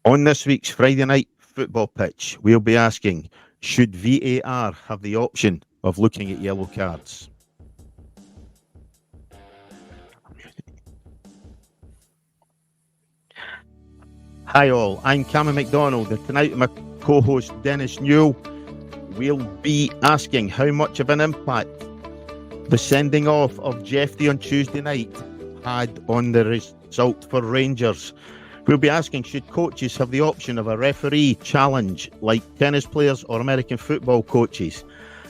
On this week's Friday night football pitch, we'll be asking, should VAR have the option of looking at yellow cards? Hi all, I'm Cammy McDonald, and tonight my co-host Dennis Newell will be asking how much of an impact the sending off of Jefte on Tuesday night had on the result for Rangers. We'll be asking, should coaches have the option of a referee challenge like tennis players or American football coaches?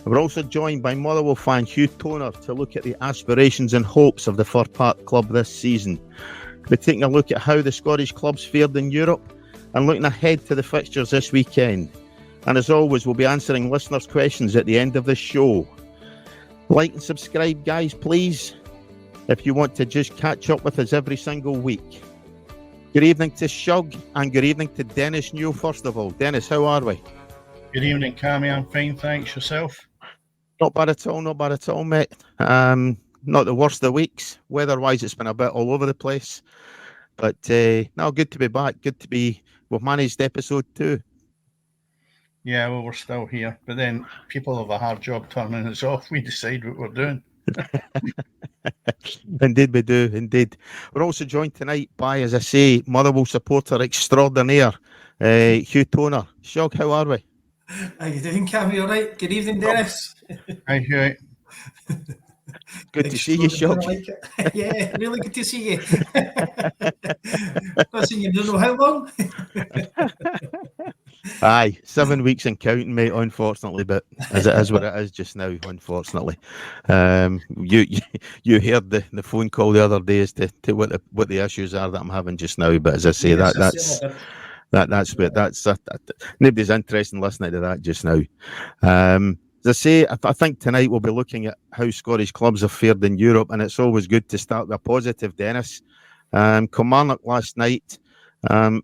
We're also joined by Motherwell fan Hugh Toner to look at the aspirations and hopes of the Fir Park club this season. We're taking a look at how the Scottish clubs fared in Europe and looking ahead to the fixtures this weekend. And as always, we'll be answering listeners' questions at the end of the show. Like and subscribe, guys, please, if you want to just catch up with us every single week. Good evening to Shug and good evening to Dennis Newell, first of all. Dennis, how are we? Good evening, Cammy. I'm fine, thanks. Yourself? Not bad at all, mate. Not the worst of weeks. Weather-wise, it's been a bit all over the place. But no, good to be back. We've managed episode 2. Yeah, well, we're still here. But then people have a hard job turning us off. We decide what we're doing. Indeed we do, indeed. We're also joined tonight by, as I say, Motherwell supporter extraordinaire, Hugh Toner. Shog, how are we? How you doing, Cammy? All right? Good evening, Dennis. Hi, Hugh. Good to see you, Shog. Like yeah, really good to see you. I've seen you don't know how long. Aye, 7 weeks and counting, mate, unfortunately, but as it is what it is just now, unfortunately. You heard the phone call the other day as to what the issues are that I'm having just now, but as I say, Yes, that's nobody's interested in listening to that just now. As I say, I think tonight we'll be looking at how Scottish clubs have fared in Europe, and it's always good to start with a positive, Dennis. Kilmarnock last night,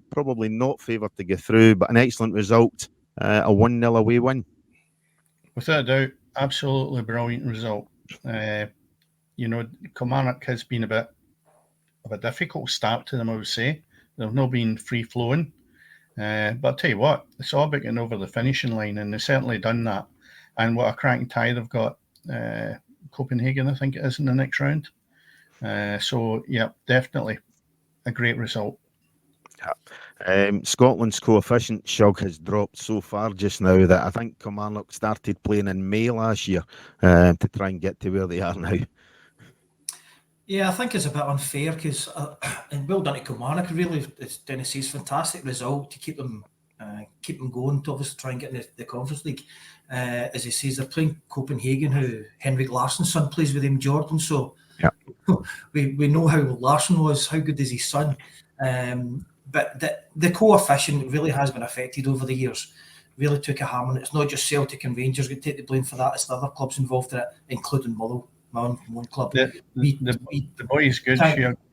probably not favoured to get through, but an excellent result, a 1-0 away win. Without a doubt, absolutely brilliant result. Kilmarnock has been a bit of a difficult start to them, I would say. They've not been free-flowing. But I'll tell you what, it's all about getting over the finishing line, and they've certainly done that. And what a cracking tie they've got. Copenhagen, I think it is, in the next round. So, yeah, definitely a great result. Scotland's coefficient, Shug, has dropped so far just now that I think Kilmarnock started playing in May last year to try and get to where they are now. Yeah, I think it's a bit unfair because, and well done to Kilmarnock, really, as Dennis says, fantastic result to keep them going to obviously try and get in the Conference League. As he says, they're playing Copenhagen, who Henrik Larsson's son plays with him, Jordan. So yeah. we know how Larsson was, how good is his son. But the coefficient really has been affected over the years. Really took a hammer. It's not just Celtic and Rangers who take the blame for that. It's the other clubs involved in it, including Motherwell, my own club. The boy is good,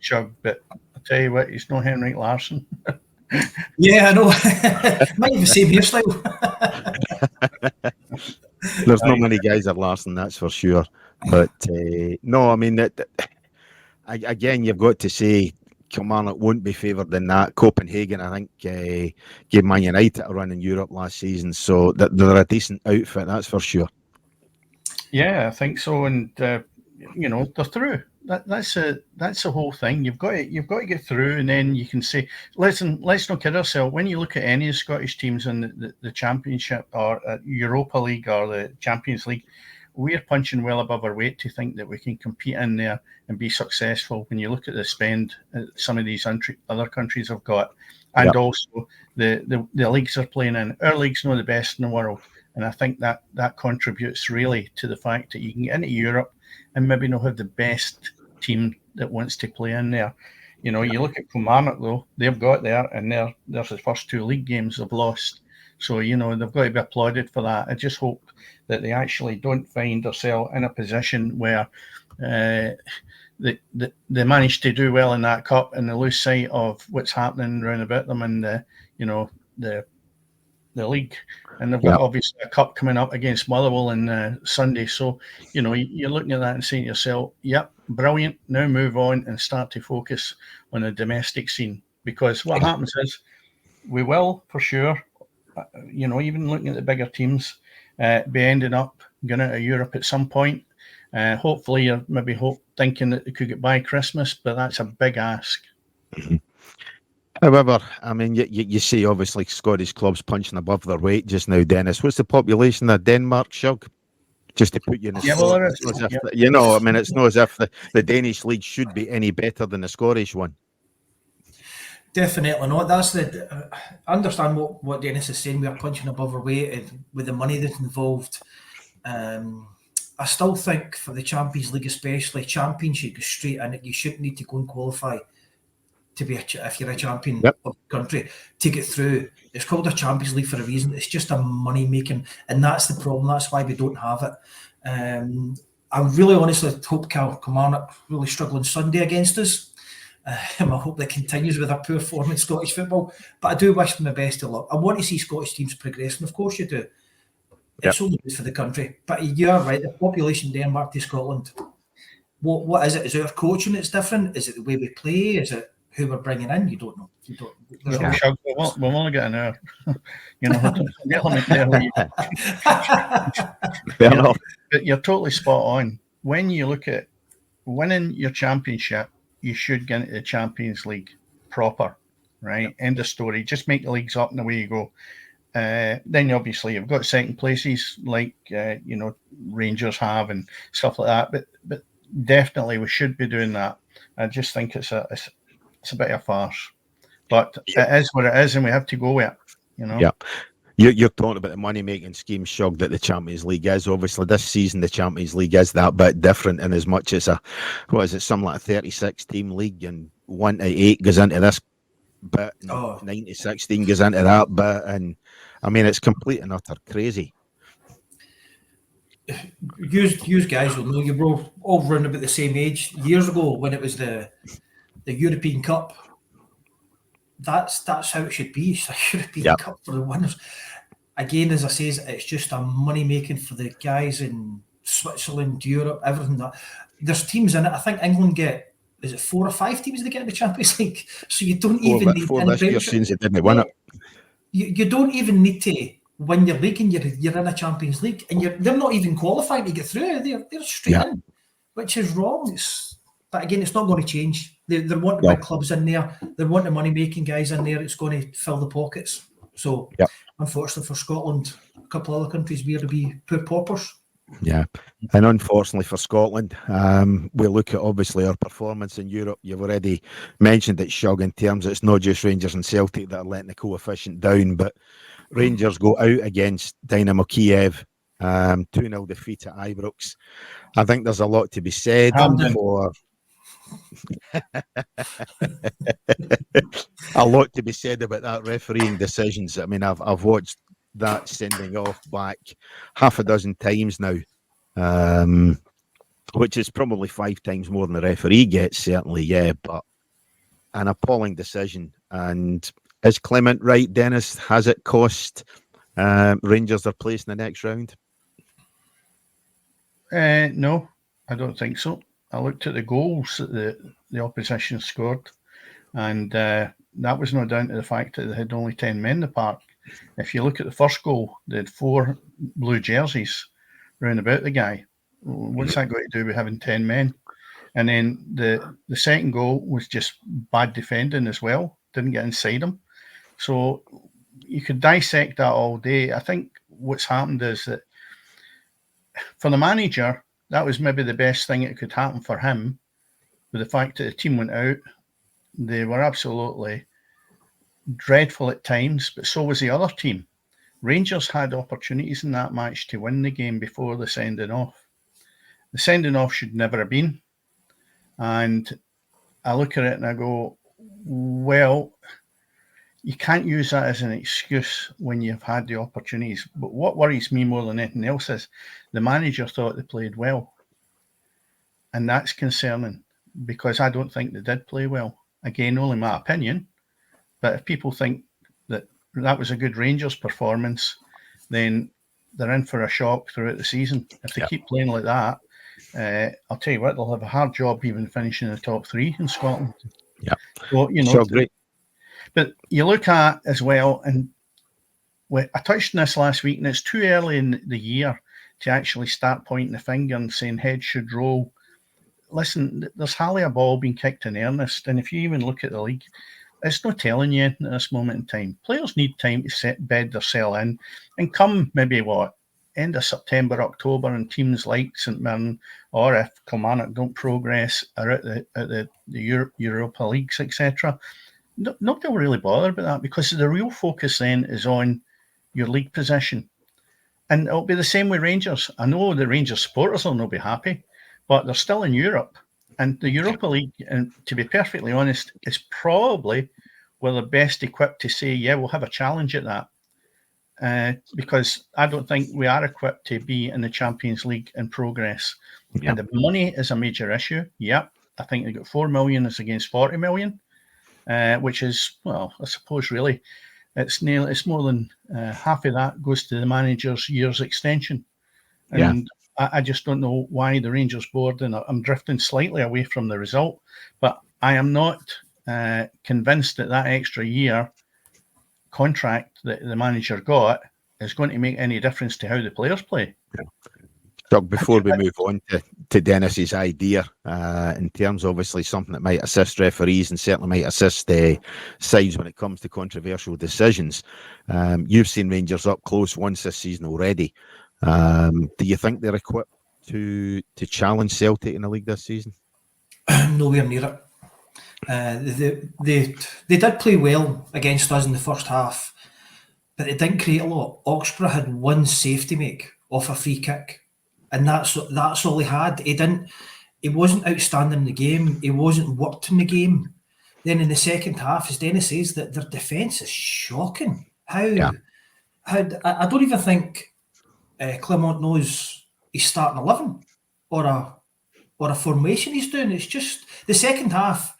Shug, but I'll tell you what, he's no Henrik Larsson. Yeah, I know. Might have the same hairstyle. There's not many guys at Larsson, that's for sure. But no, I mean, again, you've got to say Kilmarnock won't be favoured in that. Copenhagen, I think, gave Man United a run in Europe last season, so they're a decent outfit, that's for sure. Yeah, I think so, and they're through. That's the whole thing. You've got to get through, and then you can say, listen, let's not kid ourselves. When you look at any of the Scottish teams in the Championship or Europa League or the Champions League, we're punching well above our weight to think that we can compete in there and be successful. When you look at the spend some of these other countries have got, and also the leagues they're playing in, our league's not the best in the world, and I think that contributes really to the fact that you can get into Europe and maybe not have the best team that wants to play in there. You look at Kilmarnock though; they've got there, and there's the first 2 league games they've lost. So, they've got to be applauded for that. I just hope that they actually don't find themselves in a position where they manage to do well in that cup and they lose sight of what's happening around about them in the league. And they've got obviously a cup coming up against Motherwell on Sunday. So, you're looking at that and saying to yourself, yep, brilliant. Now move on and start to focus on the domestic scene. Because what happens is, we will for sure. Even looking at the bigger teams, be ending up going out of Europe at some point. Hopefully, you're maybe thinking that they could get by Christmas, but that's a big ask. Mm-hmm. However, I mean, you see obviously Scottish clubs punching above their weight just now, Dennis. What's the population of Denmark, Shug? Just to put you in the spot. It's not as if the Danish league should be any better than the Scottish one. Definitely not. That's I understand what Dennis is saying. We are punching above our weight and with the money that's involved. I still think for the Champions League, especially Championship, is straight in it. You shouldn't need to go and qualify to be if you're a champion of the country to get through. It's called a Champions League for a reason. It's just a money making, and that's the problem. That's why we don't have it. I really honestly hope Kilmarnock really struggle on Sunday against us. I hope that continues with a poor form in Scottish football, but I do wish them the best of luck. I want to see Scottish teams progressing, of course you do. It's only good for the country. But you're right, the population Denmark to Scotland, what is it? Is it our coaching that's different? Is it the way we play? Is it who we're bringing in? You don't know. We'll only get an hour. But you're totally spot on. When you look at winning your championship, you should get into the Champions League proper, right? End of story. Just make the leagues up and away you go. Then obviously you've got second places like Rangers have and stuff like that. But definitely we should be doing that. I just think it's a bit of a farce. But it is what it is, and we have to go with it. Yeah. You're talking about the money-making scheme, Shug, that the Champions League is. Obviously, this season, the Champions League is that bit different in as much as something like a 36-team league, and 1 to 8 goes into this bit, and 9 to 16 goes into that bit, and, I mean, it's complete and utter crazy. You guys will know, you were all around about the same age. Years ago, when it was the European Cup, that's how it should be. It's a European Cup for the winners. Again, as I say, it's just a money making for the guys in Switzerland, Europe, everything. That there's teams in it. I think England get, is it 4 or 5 teams they get in the Champions League? So you don't even need you don't even need to win your league, and you're in a Champions League, and they're not even qualifying to get through. They're straight in, which is wrong. But again, it's not going to change. They want the big clubs in there. They want the money-making guys in there. It's going to fill the pockets. So, unfortunately for Scotland, a couple of other countries, we're to be poor paupers. Yeah, and unfortunately for Scotland, we look at obviously our performance in Europe. You've already mentioned it, Shug, in terms of it's not just Rangers and Celtic that are letting the coefficient down, but Rangers go out against Dynamo Kiev, 2-0 defeat at Ibrox. I think there's a lot to be said for... a lot to be said about that refereeing decisions. I mean, I've watched that sending off back half a dozen times now, which is probably 5 times more than the referee gets, certainly, but an appalling decision. And is Clement right, Dennis? Has it cost Rangers their place in the next round? No, I don't think so. I looked at the goals that the opposition scored, and that was no down to the fact that they had only 10 men in the park. If you look at the first goal, they had 4 blue jerseys round about the guy. What's that got to do with having 10 men? And then the second goal was just bad defending as well. Didn't get inside him. So you could dissect that all day. I think what's happened is that for the manager, that was maybe the best thing that could happen for him, with the fact that the team went out. They were absolutely dreadful at times, but so was the other team. Rangers had opportunities in that match to win the game before the sending off. The sending off should never have been. And I look at it and I go, well, you can't use that as an excuse when you've had the opportunities. But what worries me more than anything else is the manager thought they played well. And that's concerning, because I don't think they did play well. Again, only my opinion. But if people think that was a good Rangers performance, then they're in for a shock throughout the season. If they keep playing like that, I'll tell you what, they'll have a hard job even finishing in the top 3 in Scotland. Yeah. So, so great. But you look at as well, and I touched on this last week, and it's too early in the year to actually start pointing the finger and saying heads should roll. Listen, there's hardly a ball being kicked in earnest, and if you even look at the league, it's not telling you anything at this moment in time. Players need time to bed their cell in, and come maybe end of September, October, and teams like St Mirren, or if Kilmarnock don't progress, are at the Europa Leagues, etc. Nobody will really bother about that, because the real focus then is on your league position. And it'll be the same with Rangers. I know the Rangers supporters will not be happy, but they're still in Europe. And the Europa League, and to be perfectly honest, is probably where they're best equipped to say, yeah, we'll have a challenge at that. Because I don't think we are equipped to be in the Champions League in progress. Yep. And the money is a major issue. Yep. I think they got 4 million is against 40 million, which is, well, I suppose really it's more than half of that goes to the manager's year's extension. And I just don't know why the Rangers board, and I'm drifting slightly away from the result, but I am not convinced that extra year contract that the manager got is going to make any difference to how the players play. Doug, before we move on to Dennis's idea, in terms of obviously something that might assist referees and certainly might assist sides when it comes to controversial decisions, you've seen Rangers up close once this season already. Do you think they're equipped to challenge Celtic in the league this season? Nowhere near it. They did play well against us in the first half, but they didn't create a lot. Oxborough had one safety make off a free kick, and that's all he had. He wasn't outstanding in the game. He wasn't worked in the game. Then in the second half, as Dennis says, that their defence is shocking. I don't even think Clement knows he's starting 11 or a formation he's doing. It's just the second half,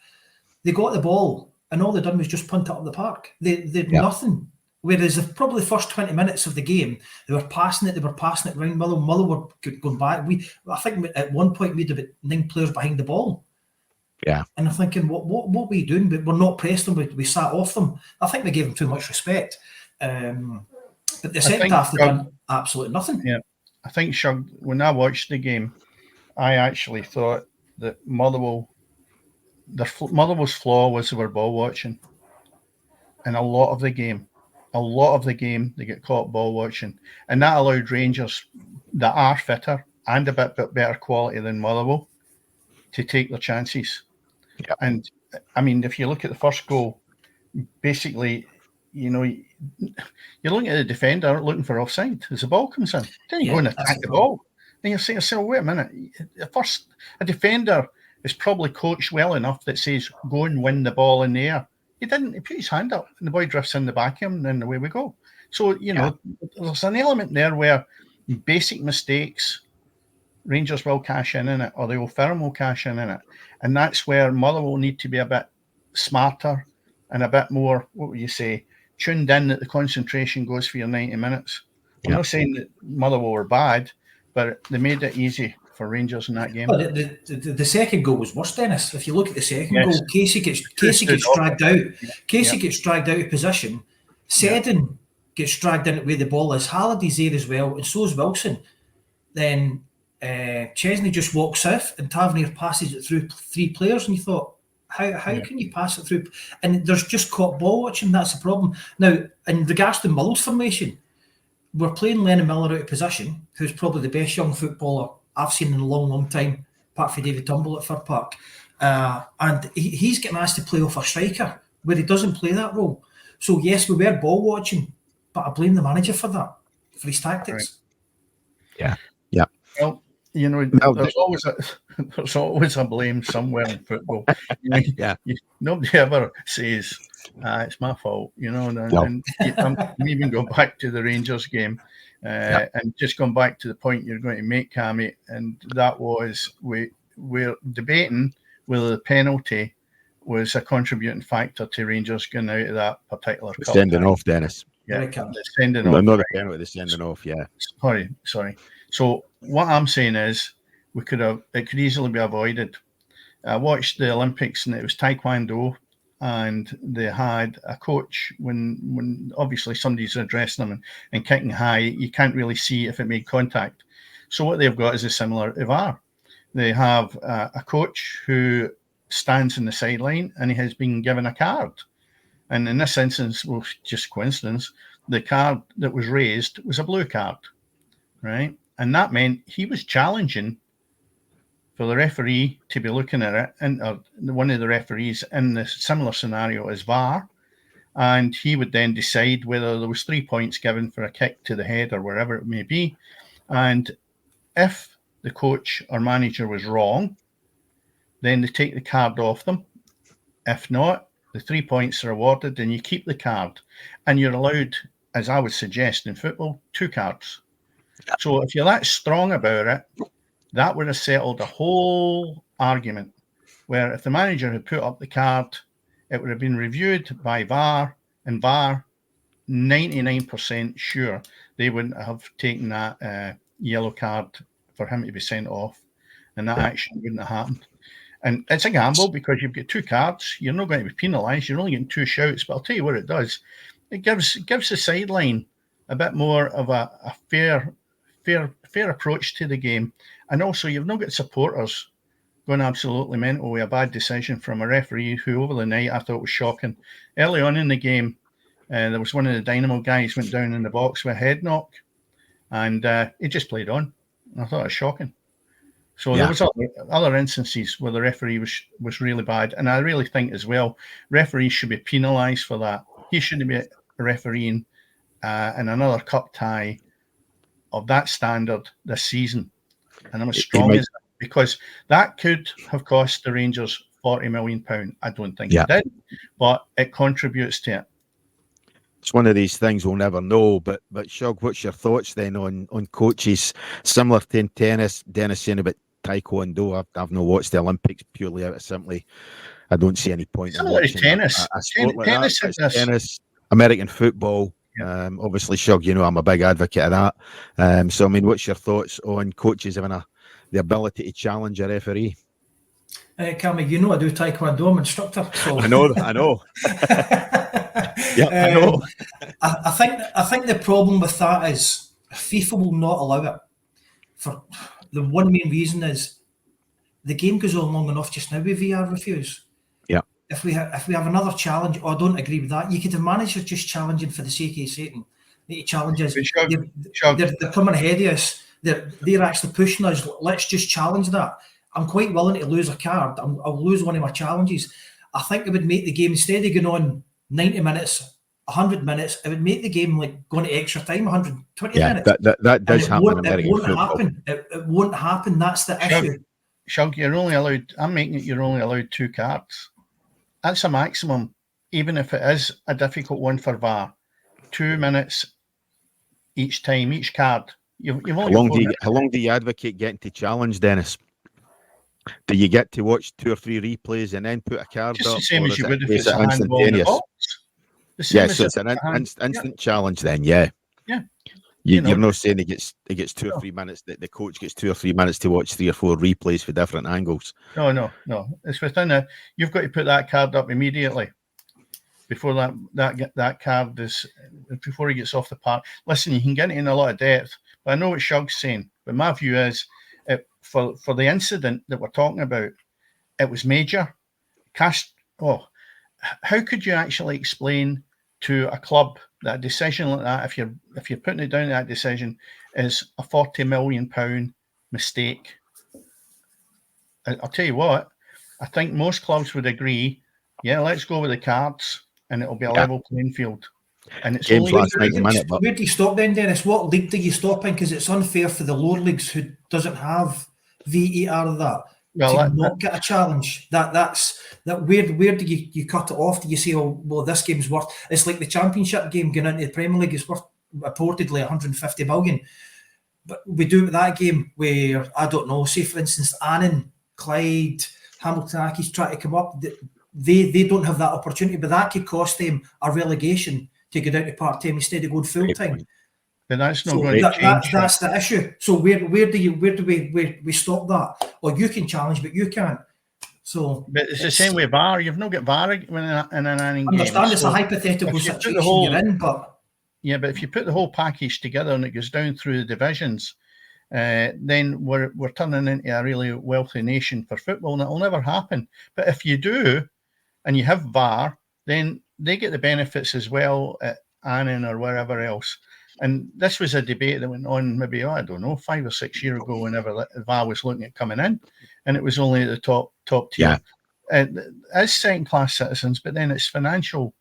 they got the ball and all they done was just punt it up the park. They did nothing. Whereas probably the first 20 minutes of the game, they were passing it around Motherwell. Motherwell were going back. I think at one point we had about 9 players behind the ball. Yeah. And I'm thinking, what were we doing? But we're not pressed them. We sat off them. I think we gave them too much respect. But the second half, they've done absolutely nothing. Yeah. I think, Shug, when I watched the game, I actually thought that Motherwell's flaw was they were ball watching. And a lot of the game, they get caught ball watching. And that allowed Rangers that are fitter and a bit better quality than Motherwell to take their chances. Yep. And, I mean, if you look at the first goal, basically, you know, you're looking at the defender looking for offside as the ball comes in. Then you go and attack the ball. And you're saying, so wait a minute. A defender is probably coached well enough that says, go and win the ball in the air. He didn't. He put his hand up and the boy drifts in the back of him and then away we go. So, you know, there's an element there where basic mistakes, Rangers will cash in it, or the Old Firm will cash in it. And that's where Motherwell will need to be a bit smarter and a bit more, what would you say, tuned in that the concentration goes for your 90 minutes. I'm not saying that Motherwell were bad, but they made it easy for Rangers in that game. Well, the second goal was worse, Dennis. If you look at the second goal, Casey gets dragged out. Casey gets dragged out of position. Seddon gets dragged in where the ball is. Halliday's there as well, and so is Wilson. Then Chesney just walks off, and Tavernier passes it through 3 players, and you thought, how can you pass it through? And there's just caught ball watching. That's the problem. Now, in regards to Muller's formation, we're playing Lennon Miller out of position, who's probably the best young footballer I've seen in a long, long time, apart from David Turnbull at Fir Park. And he's getting asked to play off a striker where he doesn't play that role. So, yes, we were ball watching, but I blame the manager for that, for his tactics. Right. Yeah. Well, you know, there's always a blame somewhere in football. Nobody ever says, it's my fault, you know. And I'm even going back to the Rangers game. And just going back to the point you're going to make, Cammy, and that was we're debating whether the penalty was a contributing factor to Rangers going out of that particular cup. Sending off, Dennis. Yeah, the sending off. Not a penalty, the sending off, yeah. Sorry. So what I'm saying is it could easily be avoided. I watched the Olympics and it was Taekwondo and they had a coach. When obviously somebody's addressing them and kicking high, you can't really see if it made contact. So what they've got is a similar VAR. They have a coach who stands in the sideline and he has been given a card. And in this instance, well, just coincidence, the card that was raised was a blue card, right? And that meant he was challenging for the referee to be looking at it, and one of the referees in the similar scenario is VAR, and he would then decide whether there was 3 points given for a kick to the head or wherever it may be. And if the coach or manager was wrong, then they take the card off them. If not, the 3 points are awarded and you keep the card. And you're allowed, as I would suggest in football, 2 cards. So if you're that strong about it, that would have settled the whole argument, where if the manager had put up the card, it would have been reviewed by VAR, and VAR, 99% sure they wouldn't have taken that yellow card for him to be sent off, and that action wouldn't have happened. And it's a gamble because you've got 2 cards. You're not going to be penalised. You're only getting 2 shouts. But I'll tell you what it does. It gives the sideline a bit more of a fair approach to the game. And also, you've not got supporters going absolutely mental with a bad decision from a referee who, over the night, I thought was shocking. Early on in the game, there was one of the Dynamo guys went down in the box with a head knock, and he just played on. I thought it was shocking. So there was other instances where the referee was really bad. And I really think as well, referees should be penalised for that. He shouldn't be refereeing in another cup tie of that standard this season. And I'm as strong as that, because that could have cost the Rangers £40 million. I don't think it did, but it contributes to it. It's one of these things we'll never know. But Shug, what's your thoughts then on coaches similar to in tennis? Dennis saying about Taekwondo. I've not watched the Olympics purely out of simply I don't see any point in watching tennis. A sport like tennis, American football. Yeah. Obviously, Shug, you know I'm a big advocate of that. So I mean, what's your thoughts on coaches having the ability to challenge a referee? Cammy, you know I do Taekwondo. I'm an instructor. So. I know. Yeah, I know. I think the problem with that is FIFA will not allow it. For the one main reason is the game goes on long enough just now with VR reviews. Yeah. If we have another challenge, I don't agree with that. You could have managers just challenging for the sake of Satan. The challenges they're coming ahead of us. They're actually pushing us. Let's just challenge that. I'm quite willing to lose a card. I'll lose one of my challenges. I think it would make the game, instead of going on 90 minutes, 100 minutes, it would make the game like going to extra time, 120 minutes. That does happen in American football. It won't happen. That's the issue. Shug, you're only allowed, I'm making it, you're only allowed 2 cards. That's a maximum, even if it is a difficult one for VAR. 2 minutes each time, each card. You've only how long do you advocate getting to challenge, Dennis? Do you get to watch 2 or 3 replays and then put a card just up? The same as you would if it's a handball in the box. Yeah, so it's an instant challenge then, yeah. Yeah. You're not saying it gets 2 or 3 minutes, that the coach gets 2 or 3 minutes to watch 3 or 4 replays for different angles. No. It's within you've got to put that card up immediately before that card is, before he gets off the park. Listen, you can get in a lot of depth, but I know what Shug's saying. But my view is, for the incident that we're talking about, it was major. How could you actually explain to a club that a decision like that, if you're putting it down to that decision, is a £40 million mistake? I'll tell you what, I think most clubs would agree, yeah, let's go with the cards and it'll be a level playing field. And it's games last 90 minutes. Where do you stop then, Dennis? What league do you stop in? Because it's unfair for the lower leagues who doesn't have VAR of that. Well, not get a challenge. That's where do you cut it off? Do you say, oh well, this game's worth? It's like the Championship game going into the Premier League is worth reportedly 150 million, but we do it with that game where, I don't know, say for instance Annan, Clyde, Hamilton Accies try to come up. They don't have that opportunity, but that could cost them a relegation to go down to part time instead of going full time. But that's not going to change. That's the issue. So where do we stop that? Or you can challenge, but you can't. So, but it's the same with VAR. You've not got VAR in an inning game. I understand it's so a hypothetical if you put the situation whole- you're in, but Yeah, but if you put the whole package together and it goes down through the divisions, then we're turning into a really wealthy nation for football, and it'll never happen. But if you do, and you have VAR, then they get the benefits as well at Annan or wherever else. And this was a debate that went on maybe, I don't know, 5 or 6 years ago, whenever the VAR was looking at coming in, and it was only at the top tier. As second-class citizens, but then it's financially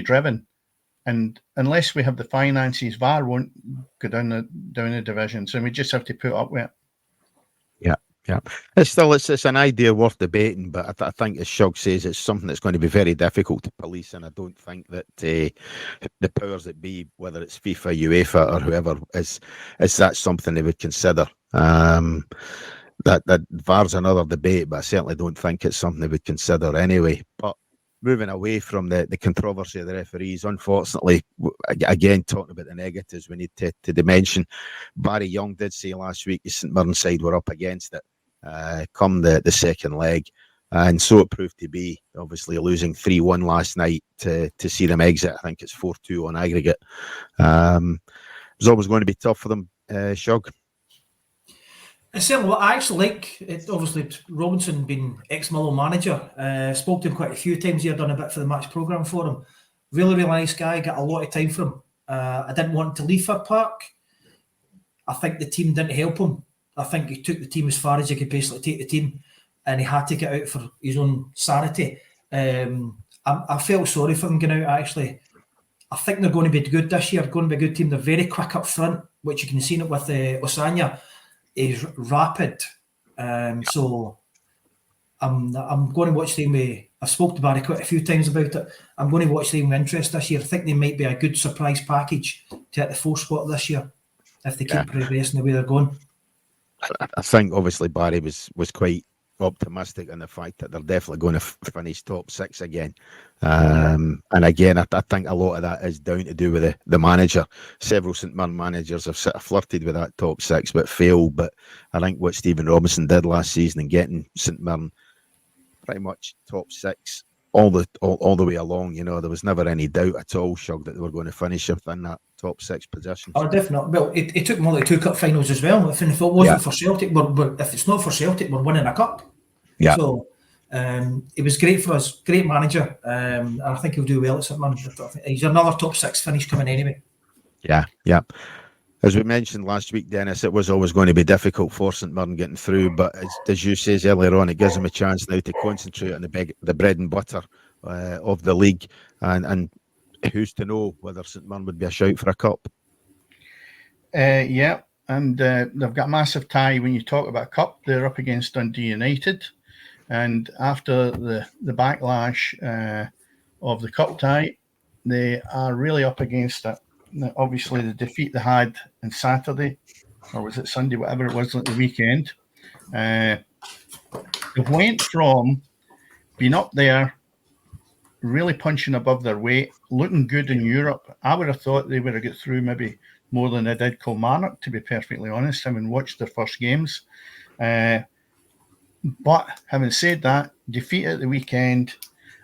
driven. And unless we have the finances, VAR won't go down the divisions, and we just have to put up with it. Yeah. It's an idea worth debating, but I think, as Shug says, it's something that's going to be very difficult to police, and I don't think that the powers that be, whether it's FIFA, UEFA, or whoever, is that something they would consider. That VAR's another debate, but I certainly don't think it's something they would consider anyway. But moving away from the controversy of the referees, unfortunately, again, talking about the negatives, we need to mention Barry Young did say last week the St Mirren side were up against it come the second leg, and so it proved to be, obviously losing 3-1 last night to see them exit. I think it's 4-2 on aggregate. It was always going to be tough for them, Shug. It's certainly what I actually like. Obviously, Robinson being ex-Motherwell manager, spoke to him quite a few times here, done a bit for the match programme for him. Really, really nice guy, got a lot of time for him. I didn't want him to leave Fir Park. I think the team didn't help him. I think he took the team as far as he could basically take the team, and he had to get out for his own sanity. I felt sorry for him going out, actually. I think they're going to be good this year, going to be a good team. They're very quick up front, which you can see it with Osanya. He's rapid. So I'm going to watch them. I've spoken to Barry quite a few times about it. I'm going to watch them with interest this year. I think they might be a good surprise package to hit the 4th spot this year if they keep progressing the way they're going. I think obviously Barry was quite optimistic in the fact that they're definitely going to finish top 6 again. And again, I think a lot of that is down to do with the manager. Several St Mirren managers have sort of flirted with that top 6 but failed. But I think what Stephen Robinson did last season and getting St Mirren pretty much top 6 all the way along, there was never any doubt at all, Shug, that they were going to finish within that top 6 position. Oh, definitely. Well, it took more like 2 cup finals as well. If it wasn't for Celtic, if it's not for Celtic, we're winning a cup. Yeah. So it was great for us. Great manager. And I think he'll do well at St Mirren. He's another top 6 finish coming anyway. Yeah. As we mentioned last week, Dennis, it was always going to be difficult for St Mirren getting through, but as you says earlier on, it gives them a chance now to concentrate on the bread and butter of the league, and who's to know whether St Mirren would be a shout for a cup. And they've got a massive tie. When you talk about a cup, they're up against Dundee United, and after the backlash of the cup tie, they are really up against it. Obviously, the defeat they had on Saturday, or was it Sunday, whatever it was, at the weekend. They went from being up there, really punching above their weight, looking good in Europe. I would have thought they would have got through maybe more than they did Kilmarnock, to be perfectly honest, having watched their first games. But having said that, defeat at the weekend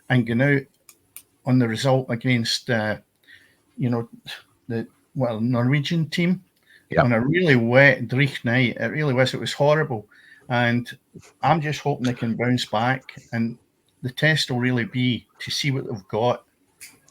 and going out on the result against, the Norwegian team on a really wet, dreich night. It really was. It was horrible. And I'm just hoping they can bounce back. And the test will really be to see what they've got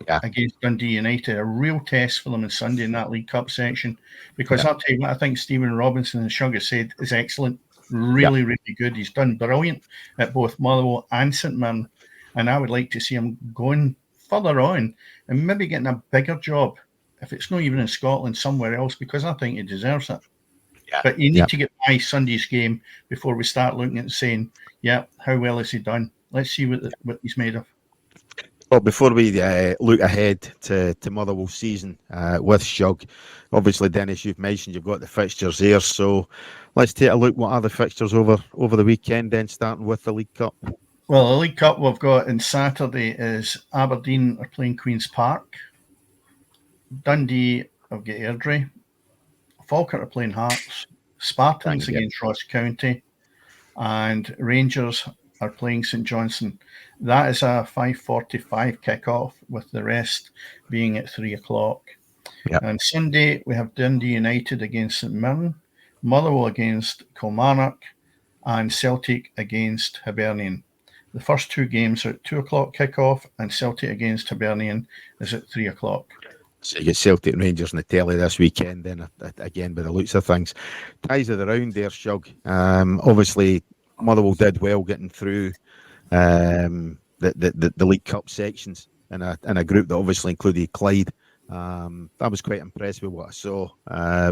against Dundee United. A real test for them on Sunday in that League Cup section. Because I'll tell you what, I think Stephen Robinson, and Sugar said, is excellent. Really, really good. He's done brilliant at both Motherwell and St Mirren. And I would like to see him going further on and maybe getting a bigger job. If it's not even in Scotland, somewhere else, because I think he deserves it. Yeah. But you need to get by Sunday's game before we start looking at saying, how well has he done? Let's see what he's made of. Well, before we look ahead to Motherwell's season with Shug, obviously, Dennis, you've mentioned you've got the fixtures there. So let's take a look. What are the fixtures over the weekend then, starting with the League Cup? Well, the League Cup we've got on Saturday is Aberdeen are playing Queen's Park. Dundee have got Airdrie. Falkirk are playing Hearts. Spartans against Ross County. and Rangers are playing St Johnstone. That is a 5:45 kick-off, with the rest being at 3 o'clock. Yep. And Sunday, we have Dundee United against St Mirren, Motherwell against Kilmarnock, and Celtic against Hibernian. The first two games are at 2 o'clock kick-off, and Celtic against Hibernian is at 3 o'clock. So you get Celtic and Rangers on the telly this weekend, then again, by the looks of things. Ties of the round there, Shug. Obviously, Motherwell did well getting through the League Cup sections in a group that obviously included Clyde. I was quite impressed with what I saw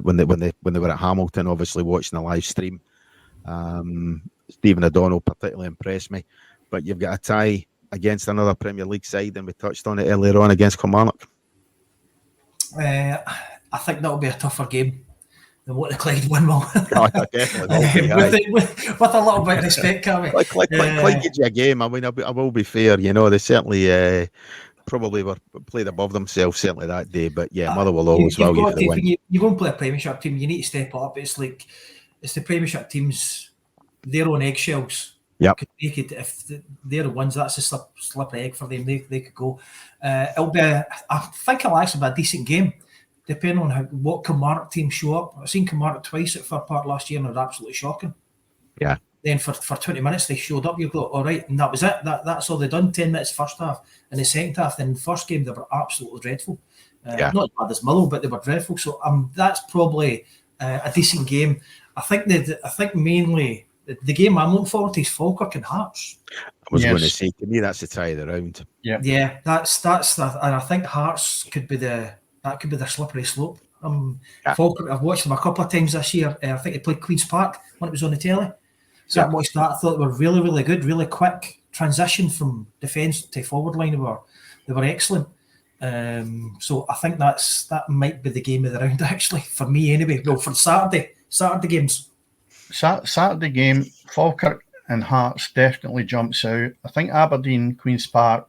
when they were at Hamilton, obviously watching the live stream. Stephen O'Donnell particularly impressed me. But you've got a tie against another Premier League side, and we touched on it earlier on against Kilmarnock. I think that'll be a tougher game than what the Clyde win will. Oh, definitely will be, with a little bit of respect, Cammy. Clyde gives you a game. I mean, I will be fair. You know, they certainly probably were played above themselves certainly that day. But yeah, Motherwell always value for the win. You go and play a Premiership team, you need to step up. It's like it's the Premiership teams. They're on eggshells. Yep. If they're the ones, that's a slippery egg for them. They could go. It'll be. I think it'll actually be a decent game, depending on what Kilmarnock team show up. I've seen Kilmarnock twice at Fir Park last year, and they're absolutely shocking. Yeah. Then for 20 minutes they showed up. You go, all right, and that was it. That's all they done. 10 minutes first half, and the second half. Then the first game they were absolutely dreadful. Not as bad as Motherwell, but they were dreadful. So that's probably a decent game. I think mainly. The game I'm looking forward to is Falkirk and Hearts. I was going to say, to me, that's the tie of the round. Yeah, that's and I think Hearts could be their slippery slope. Falkirk, I've watched them a couple of times this year. I think they played Queen's Park when it was on the telly. So I watched that. I thought they were really, really good, really quick transition from defence to forward line. They were excellent. So I think that might be the game of the round, actually, for me anyway. Well, for Saturday games. Saturday game, Falkirk and Hearts definitely jumps out. I think Aberdeen, Queen's Park,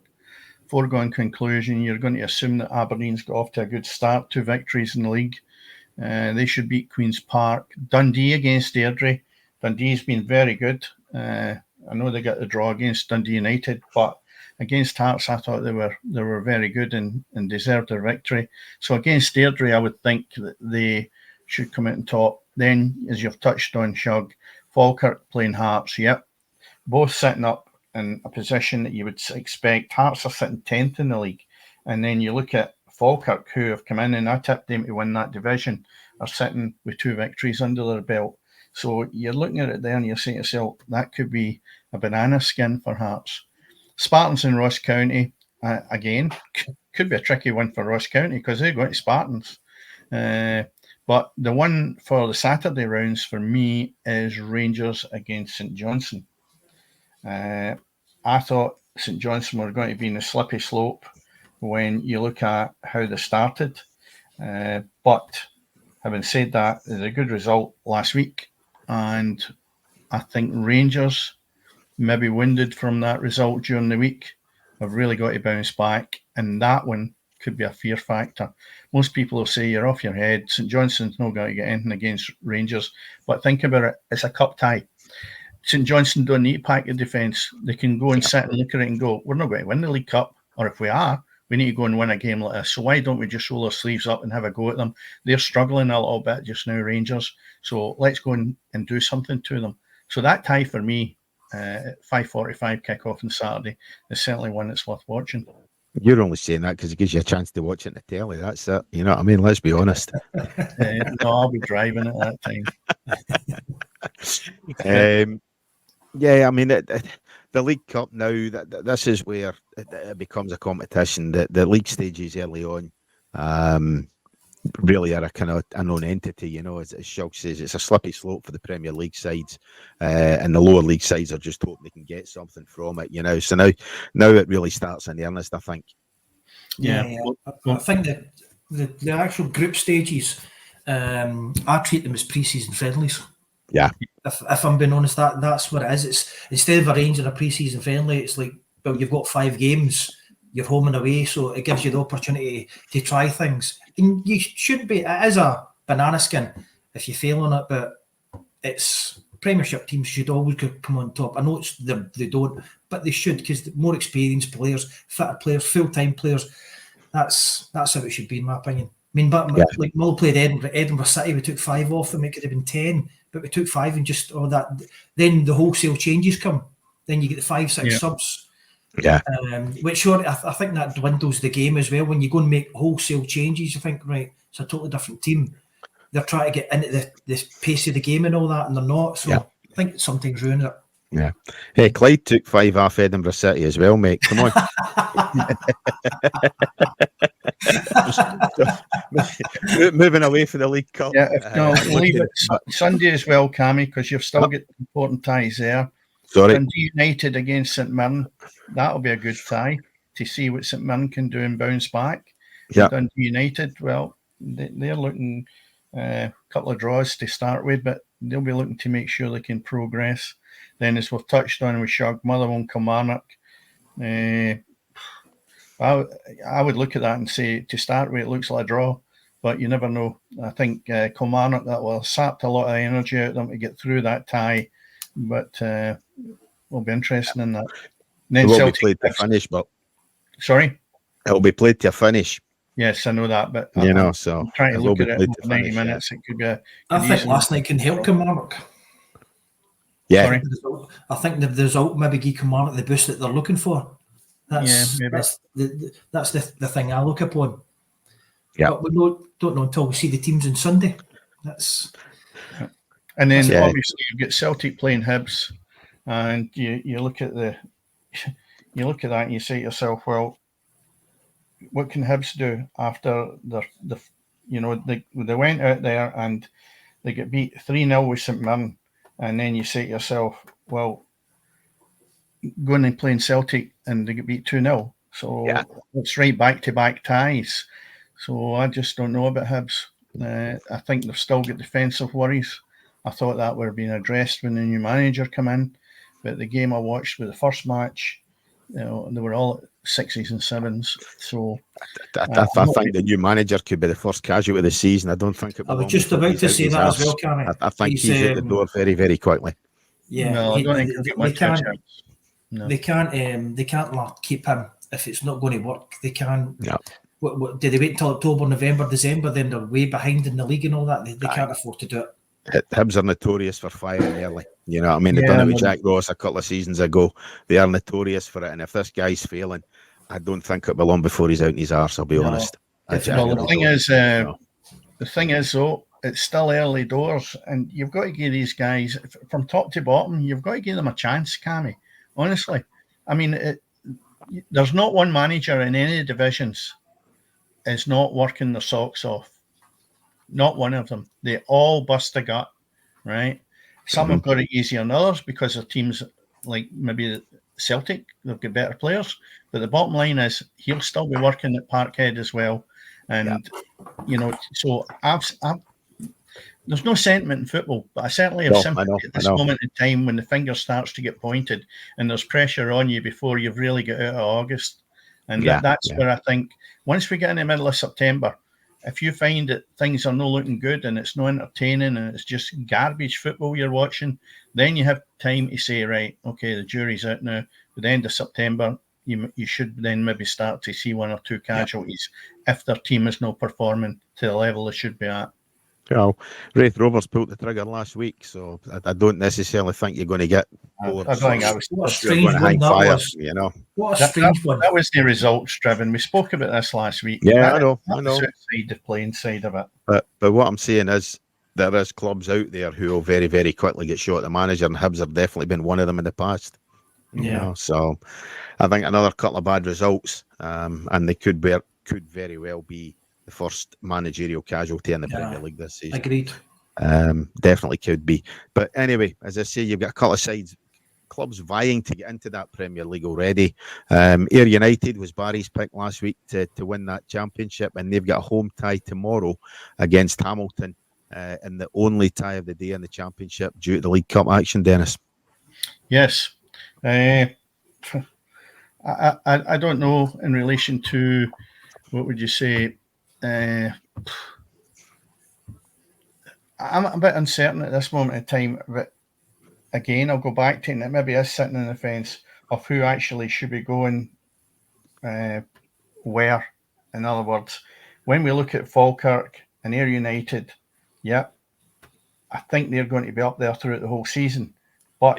foregone conclusion. You're going to assume that Aberdeen's got off to a good start, 2 victories in the league. They should beat Queen's Park. Dundee against Airdrie. Dundee's been very good. I know they got the draw against Dundee United, but against Hearts, I thought they were very good and deserved their victory. So against Airdrie, I would think that they should come out on top. Then, as you've touched on, Shug, Falkirk playing Hearts, both sitting up in a position that you would expect. Hearts are sitting 10th in the league. And then you look at Falkirk, who have come in, and I tipped them to win that division, are sitting with 2 victories under their belt. So you're looking at it there and you're saying to yourself, that could be a banana skin for Hearts. Spartans in Ross County, again, could be a tricky one for Ross County because they're going to Spartans. But the one for the Saturday rounds for me is Rangers against St Johnstone. I thought St Johnstone were going to be in a slippy slope when you look at how they started. But having said that, it was a good result last week. And I think Rangers, maybe wounded from that result during the week, have really got to bounce back. And that one could be a fear factor. Most people will say you're off your head. St Johnstone's not going to get anything against Rangers. But think about it, it's a cup tie. St Johnstone don't need to pack the defence. They can go and sit and look at it and go, we're not going to win the League Cup. Or if we are, we need to go and win a game like this. So why don't we just roll our sleeves up and have a go at them? They're struggling a little bit just now, Rangers. So let's go and do something to them. So that tie for me, 5:45 kick-off on Saturday, is certainly one that's worth watching. You're only saying that because it gives you a chance to watch it on the telly. That's it. You know what I mean? Let's be honest. No, I'll be driving at that time. I mean, the League Cup now, this is where it becomes a competition. The league stages early on really are a kind of unknown entity, you know, as Shug says, it's a slippy slope for the Premier League sides, and the lower league sides are just hoping they can get something from it, you know. So now it really starts in earnest, I think. I think that the actual group stages, I treat them as pre-season friendlies. Yeah. If I'm being honest, that's what it is. It's instead of arranging a pre-season friendly, it's like, well, you've got 5 games, you're home and away, so it gives you the opportunity to try things. And you shouldn't be. It is a banana skin if you fail on it, but it's Premiership teams should always come on top. I know they don't, but they should, because more experienced players, fitter players, full-time players. That's how it should be, in my opinion. I mean, but like Mull played Edinburgh City, we took 5 off them. It could have been 10, but we took 5 and just all that. Then the wholesale changes come. Then you get the 5-6 subs. Yeah. Which sure, I think that dwindles the game as well. When you go and make wholesale changes, you think, right, it's a totally different team. They're trying to get into the pace of the game and all that, and they're not. So I think it sometimes ruins it. Yeah. Hey, Clyde took 5 off Edinburgh City as well, mate. Come on. Moving away from the League Cup. Yeah, leave it Sunday as well, Cammy, because you've still got important ties there. Sorry. Dundee United against St Mirren. That'll be a good tie to see what St Mirren can do and bounce back. Yeah. Dundee United, well, they're looking a couple of draws to start with, but they'll be looking to make sure they can progress. Then, as we've touched on with Shug, Motherwell and Kilmarnock, I would look at that and say, to start with, it looks like a draw, but you never know. I think Kilmarnock, that will have sapped a lot of energy out of them to get through that tie, but will be interesting in that. And then it will Celtic be played to finish, but sorry? It'll be played to finish. Yes, I know that, but so I'm trying to look at it for 90 minutes. It could be I think last night can help Kilmarnock. Yeah. Sorry? I think the result maybe give Kilmarnock the boost that they're looking for. That's the thing I look upon. Yeah. But we don't know until we see the teams on Sunday. And then obviously you've got Celtic playing Hibs, and you look at that and you say to yourself, well, what can Hibs do after they went out there and they get beat 3-0 with St Mirren, and then you say to yourself, well, going and playing Celtic and they get beat 2-0. So it's right back-to-back ties. So I just don't know about Hibs. I think they've still got defensive worries. I thought that would have been addressed when the new manager came in. But the game I watched with the first match, they were all at 6s and 7s. So I think the new manager could be the first casualty of the season. I don't think it will. I was just about to say that as well, Cammy. I think he's out the door very, very quickly. Yeah, no, I don't think he'll get much of a chance. No. They can't keep him if it's not going to work. They can't. Yeah. What did they wait until October, November, December? Then they're way behind in the league and all that. They can't afford to do it. Hibs are notorious for firing early. You know what I mean? They've done it with Jack Ross a couple of seasons ago. They are notorious for it. And if this guy's failing, I don't think it'll be long before he's out in his arse, I'll be honest. The thing is, though, it's still early doors, and you've got to give these guys, from top to bottom, you've got to give them a chance, Cammy. Honestly. I mean, there's not one manager in any divisions is not working their socks off. Not one of them. They all bust a gut, right? Some have got it easier than others because of teams like maybe Celtic, they've got better players. But the bottom line is he'll still be working at Parkhead as well. And, so there's no sentiment in football, but I certainly have sympathy at this moment in time when the finger starts to get pointed and there's pressure on you before you've really got out of August. And that's where I think once we get in the middle of September, if you find that things are not looking good and it's not entertaining and it's just garbage football you're watching, then you have time to say, right, okay, the jury's out now. At the end of September, you should then maybe start to see one or two casualties if their team is not performing to the level they should be at. Well, Wraith Rovers pulled the trigger last week, so I don't necessarily think you're going to get bored. I think what a strange one that was. What a strange one. That was the results driven. We spoke about this last week. Yeah, I know. The playing side of it. But what I'm saying is there is clubs out there who will very, very quickly get shot at the manager, and Hibs have definitely been one of them in the past. So I think another couple of bad results, and they could very well be the first managerial casualty in the Premier League this season. Agreed. Definitely could be. But anyway, as I say, you've got a couple of clubs vying to get into that Premier League already. Ayr United was Barry's pick last week to win that championship, and they've got a home tie tomorrow against Hamilton in the only tie of the day in the championship due to the League Cup action, Dennis. Yes. I don't know in relation to, what would you say, I'm a bit uncertain at this moment in time, but again, I'll go back to it, and it maybe is sitting in the fence of who actually should be going where. In other words, when we look at Falkirk and Ayr United, yeah, I think they're going to be up there throughout the whole season. But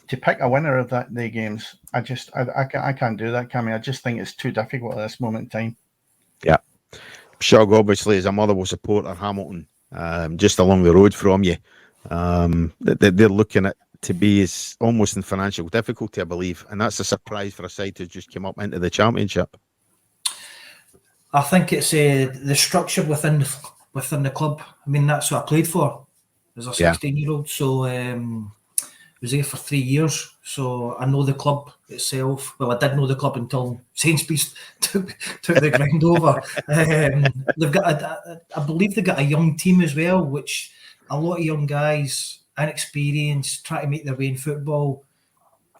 to pick a winner of the games, I can't do that, Cammy. I just think it's too difficult at this moment in time. Yeah. Shug, obviously, as a Motherwell supporter, Hamilton, just along the road from you, they're looking at to be as almost in financial difficulty, I believe, and that's a surprise for a side who just came up into the Championship. I think it's the structure within the club. I mean, that's what I played for as a 16-year-old. So I was there for 3 years. So I know the club itself. Well, I did know the club until Sainsbury's took the ground over. They've got, I believe they've got a young team as well, which a lot of young guys, inexperienced, try to make their way in football.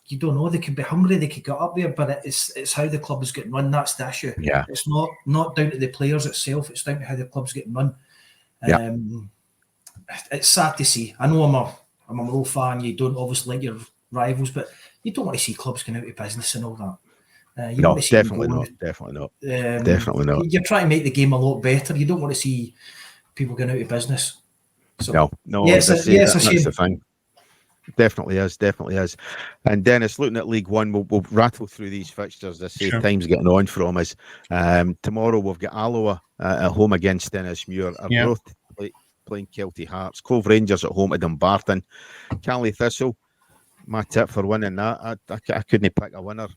You don't know. They could be hungry. They could get up there, but it's how the club is getting run. That's the issue. Yeah. It's not down to the players itself. It's down to how the club's getting run. It's sad to see. I know I'm a Monroe fan. You don't obviously like your rivals, but you don't want to see clubs going out of business and all that. No, definitely not. Definitely not. You're trying to make the game a lot better. You don't want to see people going out of business. So, no. Yeah, it's a shame. That's the thing. Definitely is. And Dennis, looking at League One, we'll rattle through these fixtures. I say time's getting on from us. Tomorrow we've got Alloa at home against Dennismuir. Both playing Kelty Hearts. Cove Rangers at home to Dumbarton. Cali Thistle, my tip for winning that. I couldn't pick a winner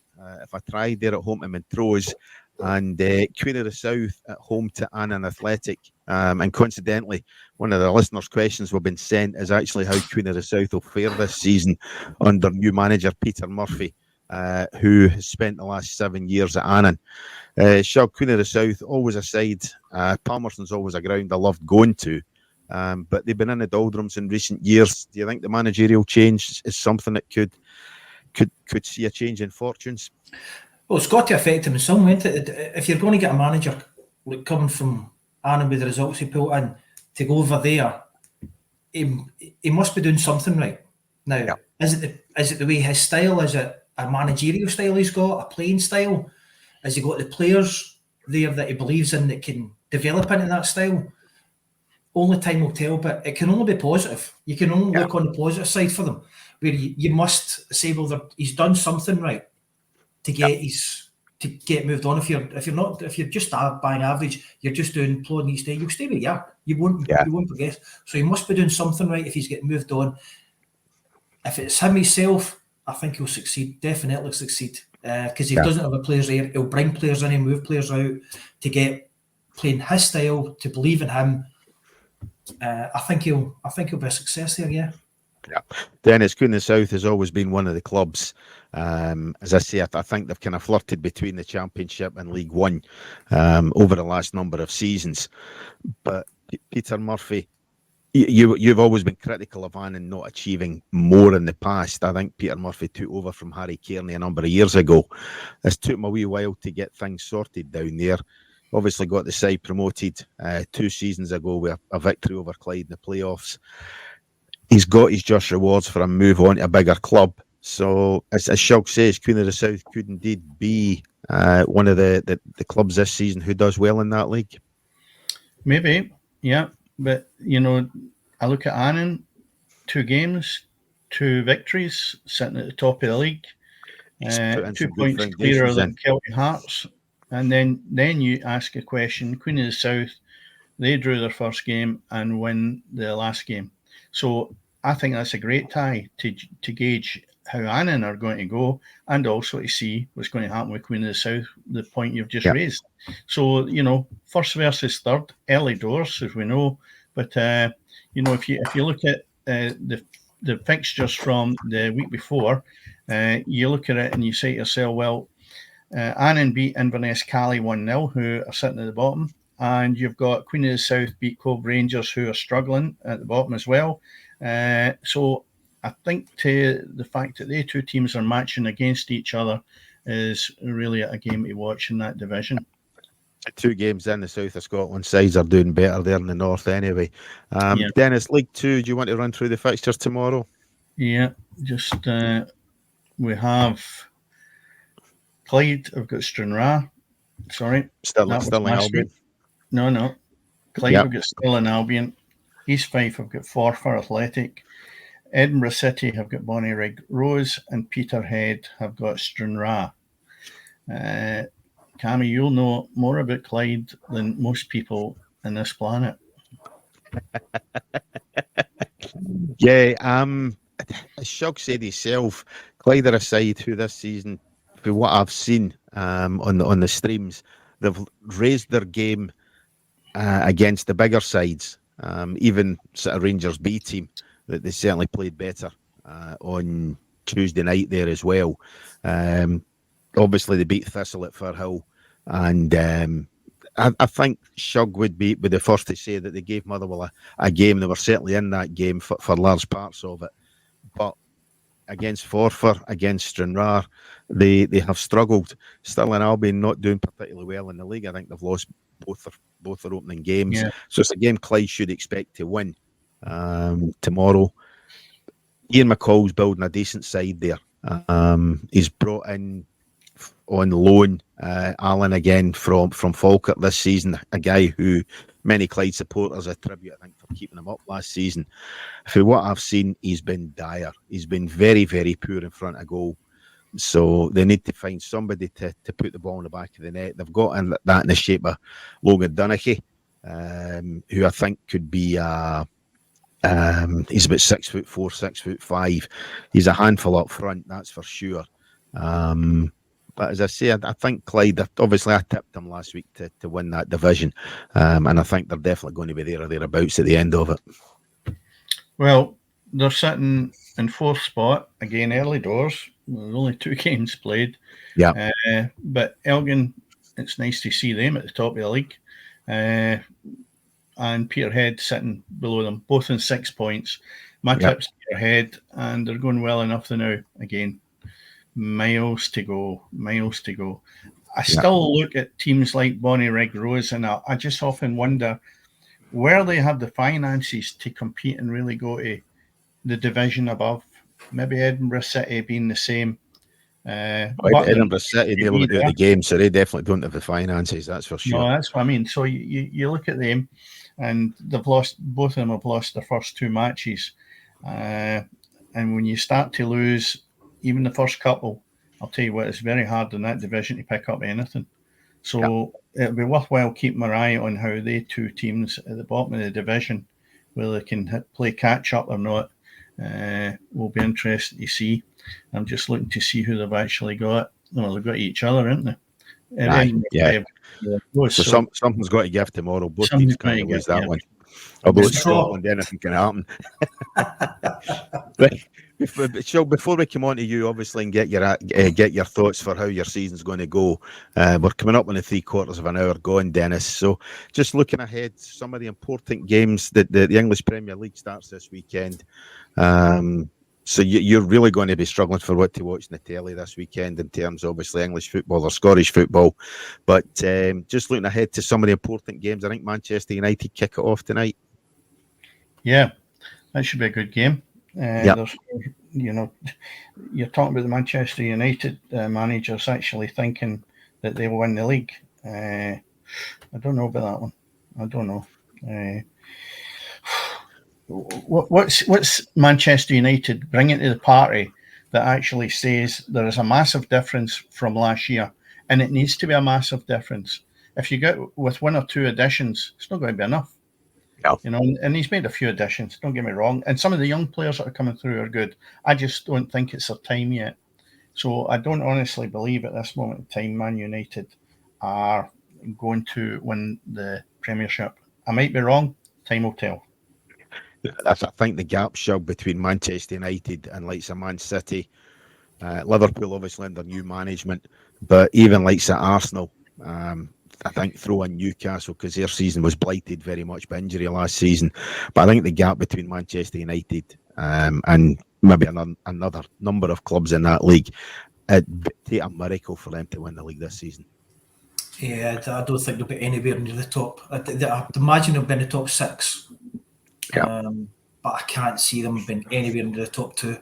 if I tried. They're at home to Montrose. And Queen of the South at home to Annan Athletic. And coincidentally, one of the listeners' questions we've been sent is actually how Queen of the South will fare this season under new manager Peter Murphy, who has spent the last 7 years at Annan. Queen of the South, always a side. Palmerston's always a ground I loved going to. But they've been in the doldrums in recent years. Do you think the managerial change is something that could see a change in fortunes? Well, it's got to affect him in some way. If you're going to get a manager like coming from Annan with the results he put in to go over there, he must be doing something right. Now, is it the way his style? Is it a managerial style he's got, a playing style? Has he got the players there that he believes in that can develop into that style? Only time will tell, but it can only be positive. You can only look on the positive side for them, where you must say, well, he's done something right to get moved on. If you're just bang average, you're just doing plodding each day, you'll stay where you are. You won't progress. So he must be doing something right if he's getting moved on. If it's him himself, I think he'll succeed. Definitely succeed. Because he doesn't have a players there. He'll bring players in and move players out to get playing his style, to believe in him. I think he'll be a success there. Yeah. Dennis, Queen of the South has always been one of the clubs. As I say, I think they've kind of flirted between the Championship and League One over the last number of seasons. But Peter Murphy, you've always been critical of Annan not achieving more in the past. I think Peter Murphy took over from Harry Kearney a number of years ago. It's took him a wee while to get things sorted down there. Obviously got the side promoted 2 seasons ago with a victory over Clyde in the playoffs. He's got his just rewards for a move on to a bigger club. So, as Shug says, Queen of the South could indeed be one of the clubs this season who does well in that league. Maybe, yeah. But, I look at Annan, 2 games, 2 victories, sitting at the top of the league. 2 points clearer than Kelty Hearts. And then you ask a question, Queen of the South, they drew their first game and win the last game. So I think that's a great tie to gauge how Annan are going to go, and also to see what's going to happen with Queen of the South, the point you've just raised. So, first versus third, early doors, as we know. But, if you look at the fixtures from the week before, you look at it and you say to yourself, well, Annan beat Inverness Cali 1-0, who are sitting at the bottom. And you've got Queen of the South beat Cove Rangers, who are struggling at the bottom as well. So I think to the fact that they 2 teams are matching against each other is really a game to watch in that division. 2 games in the south of Scotland sides are doing better there in the north anyway. Dennis, League 2, do you want to run through the fixtures tomorrow? Yeah, just we have Clyde. I've got Stranraer. Sorry, Still that was in last Albion. week. No. Clyde, Yep. we've got Stirling Albion. East Fife, I've got Forfar Athletic. Edinburgh City have got Bonnyrigg Rose, and Peterhead have got Stranraer. Cammy, you'll know more about Clyde than most people in this planet. Yeah, as Shug said himself, Clyde are a side who this season, for what I've seen on the streams, they've raised their game against the bigger sides. Even sort of Rangers B team, that they certainly played better on Tuesday night there as well. Obviously, they beat Thistle at Firhill, and I think Shug would be the first to say that they gave Motherwell a game. They were certainly in that game for large parts of it. But against Forfar, against Stranraer, they have struggled. Stirling Albion not doing particularly well in the league. I think they've lost both their opening games. Yeah. So it's a game Clyde should expect to win tomorrow. Ian McCall's building a decent side there. He's brought in on loan Alan again from Falkirk this season, a guy who many Clyde supporters attribute, I think, for keeping him up last season. For what I've seen, he's been dire. He's been very, very poor in front of goal. So they need to find somebody to put the ball in the back of the net. They've got that in the shape of Logan Dunnicky, who I think could be he's about 6'4", 6'5". He's a handful up front, that's for sure. But as I say, I think Clyde, obviously I tipped them last week to win that division. And I think they're definitely going to be there or thereabouts at the end of it. Well, they're sitting in fourth spot, again, early doors. There's only 2 games played. Yeah. But Elgin, it's nice to see them at the top of the league. And Peterhead sitting below them, both in 6 points. My tip's Peterhead, and they're going well enough now. Again, miles to go. I still look at teams like Bonnyrigg Rose, and I just often wonder where they have the finances to compete and really go to the division above. Maybe Edinburgh City being the same. Edinburgh City, they look at the game, so they definitely don't have the finances, that's for sure. No, that's what I mean. So you look at them, and both of them have lost their first 2 matches. And when you start to lose even the first couple, I'll tell you what, it's very hard in that division to pick up anything. So it'll be worthwhile keeping our eye on how they 2 teams at the bottom of the division, whether they can play catch up or not, will be interesting to see. I'm just looking to see who they've actually got. Well, they've got each other, haven't they? So something's got to give tomorrow. Both teams can't lose that one. Although it's Scotland, anything can happen. So before we come on to you, obviously, and get your thoughts for how your season's going to go, we're coming up on the 3/4 of an hour gone, Dennis. So just looking ahead, some of the important games that the English Premier League starts this weekend. So you're really going to be struggling for what to watch in the telly this weekend in terms of obviously English football or Scottish football. But just looking ahead to some of the important games, I think Manchester United kick it off tonight. Yeah, that should be a good game. You're talking about the Manchester United managers actually thinking that they will win the league. I don't know about that one. I don't know. What's Manchester United bringing to the party that actually says there is a massive difference from last year, and it needs to be a massive difference. If you get with 1 or 2 additions, it's not going to be enough. No. And he's made a few additions, don't get me wrong. And some of the young players that are coming through are good. I just don't think it's their time yet. So I don't honestly believe at this moment in time Man United are going to win the Premiership. I might be wrong. Time will tell. I think the gap showed between Manchester United and likes of Man City, Liverpool obviously under new management, but even likes of Arsenal, I think throw in Newcastle because their season was blighted very much by injury last season. But I think the gap between Manchester United and maybe another number of clubs in that league, it'd take a miracle for them to win the league this season. Yeah, I don't think they'll be anywhere near the top. I'd imagine they'll be in the top 6. Yeah. But I can't see them being anywhere near the top 2.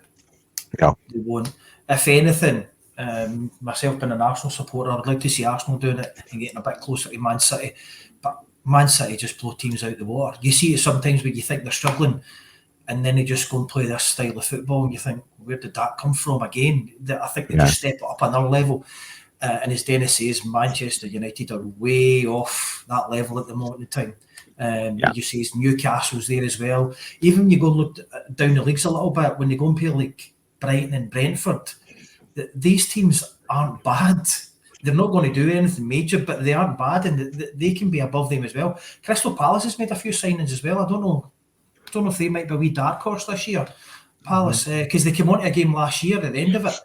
They won't. If anything, myself being an Arsenal supporter, I would like to see Arsenal doing it and getting a bit closer to Man City. But Man City just blow teams out the water. You see it sometimes when you think they're struggling, and then they just go and play this style of football, and you think, where did that come from again? I think they just step it up another level. And as Dennis says, Manchester United are way off that level at the moment in time. You see Newcastle's there as well. Even when you go look down the leagues a little bit, when they go and play like Brighton and Brentford, these teams aren't bad. They're not going to do anything major, but they aren't bad, and they can be above them as well. Crystal Palace has made a few signings as well. I don't know if they might be a wee dark horse this year, Palace, because they came on to a game last year at the end of it.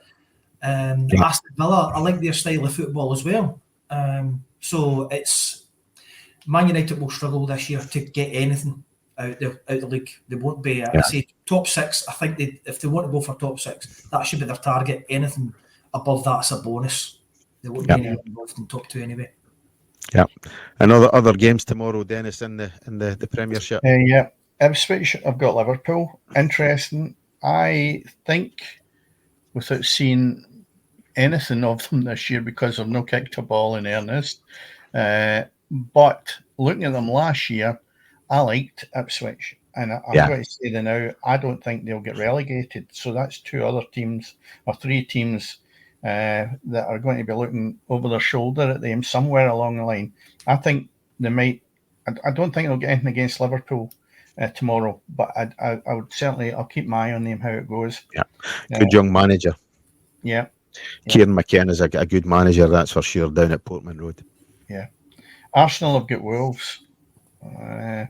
Aston Villa, I like their style of football as well. So it's Man United will struggle this year to get anything out the league. They won't be. I say top 6. I think if they want to go for top 6, that should be their target. Anything above that's a bonus. They won't be involved in top 2 anyway. Yeah, and other games tomorrow, Dennis, in the Premiership. Ipswich, I've got Liverpool. Interesting. I think, without seeing anything of them this year because I've no kicked a ball in earnest, but looking at them last year, I liked Ipswich, and I'm going to say that now, I don't think they'll get relegated. So that's 2 other teams or 3 teams that are going to be looking over their shoulder at them somewhere along the line. I think they might. I don't think they'll get anything against Liverpool tomorrow, but I would certainly, I'll keep my eye on them how it goes. Good young manager. Kieran McKenna's a good manager, that's for sure, down at Portman Road. Arsenal have got Wolves. I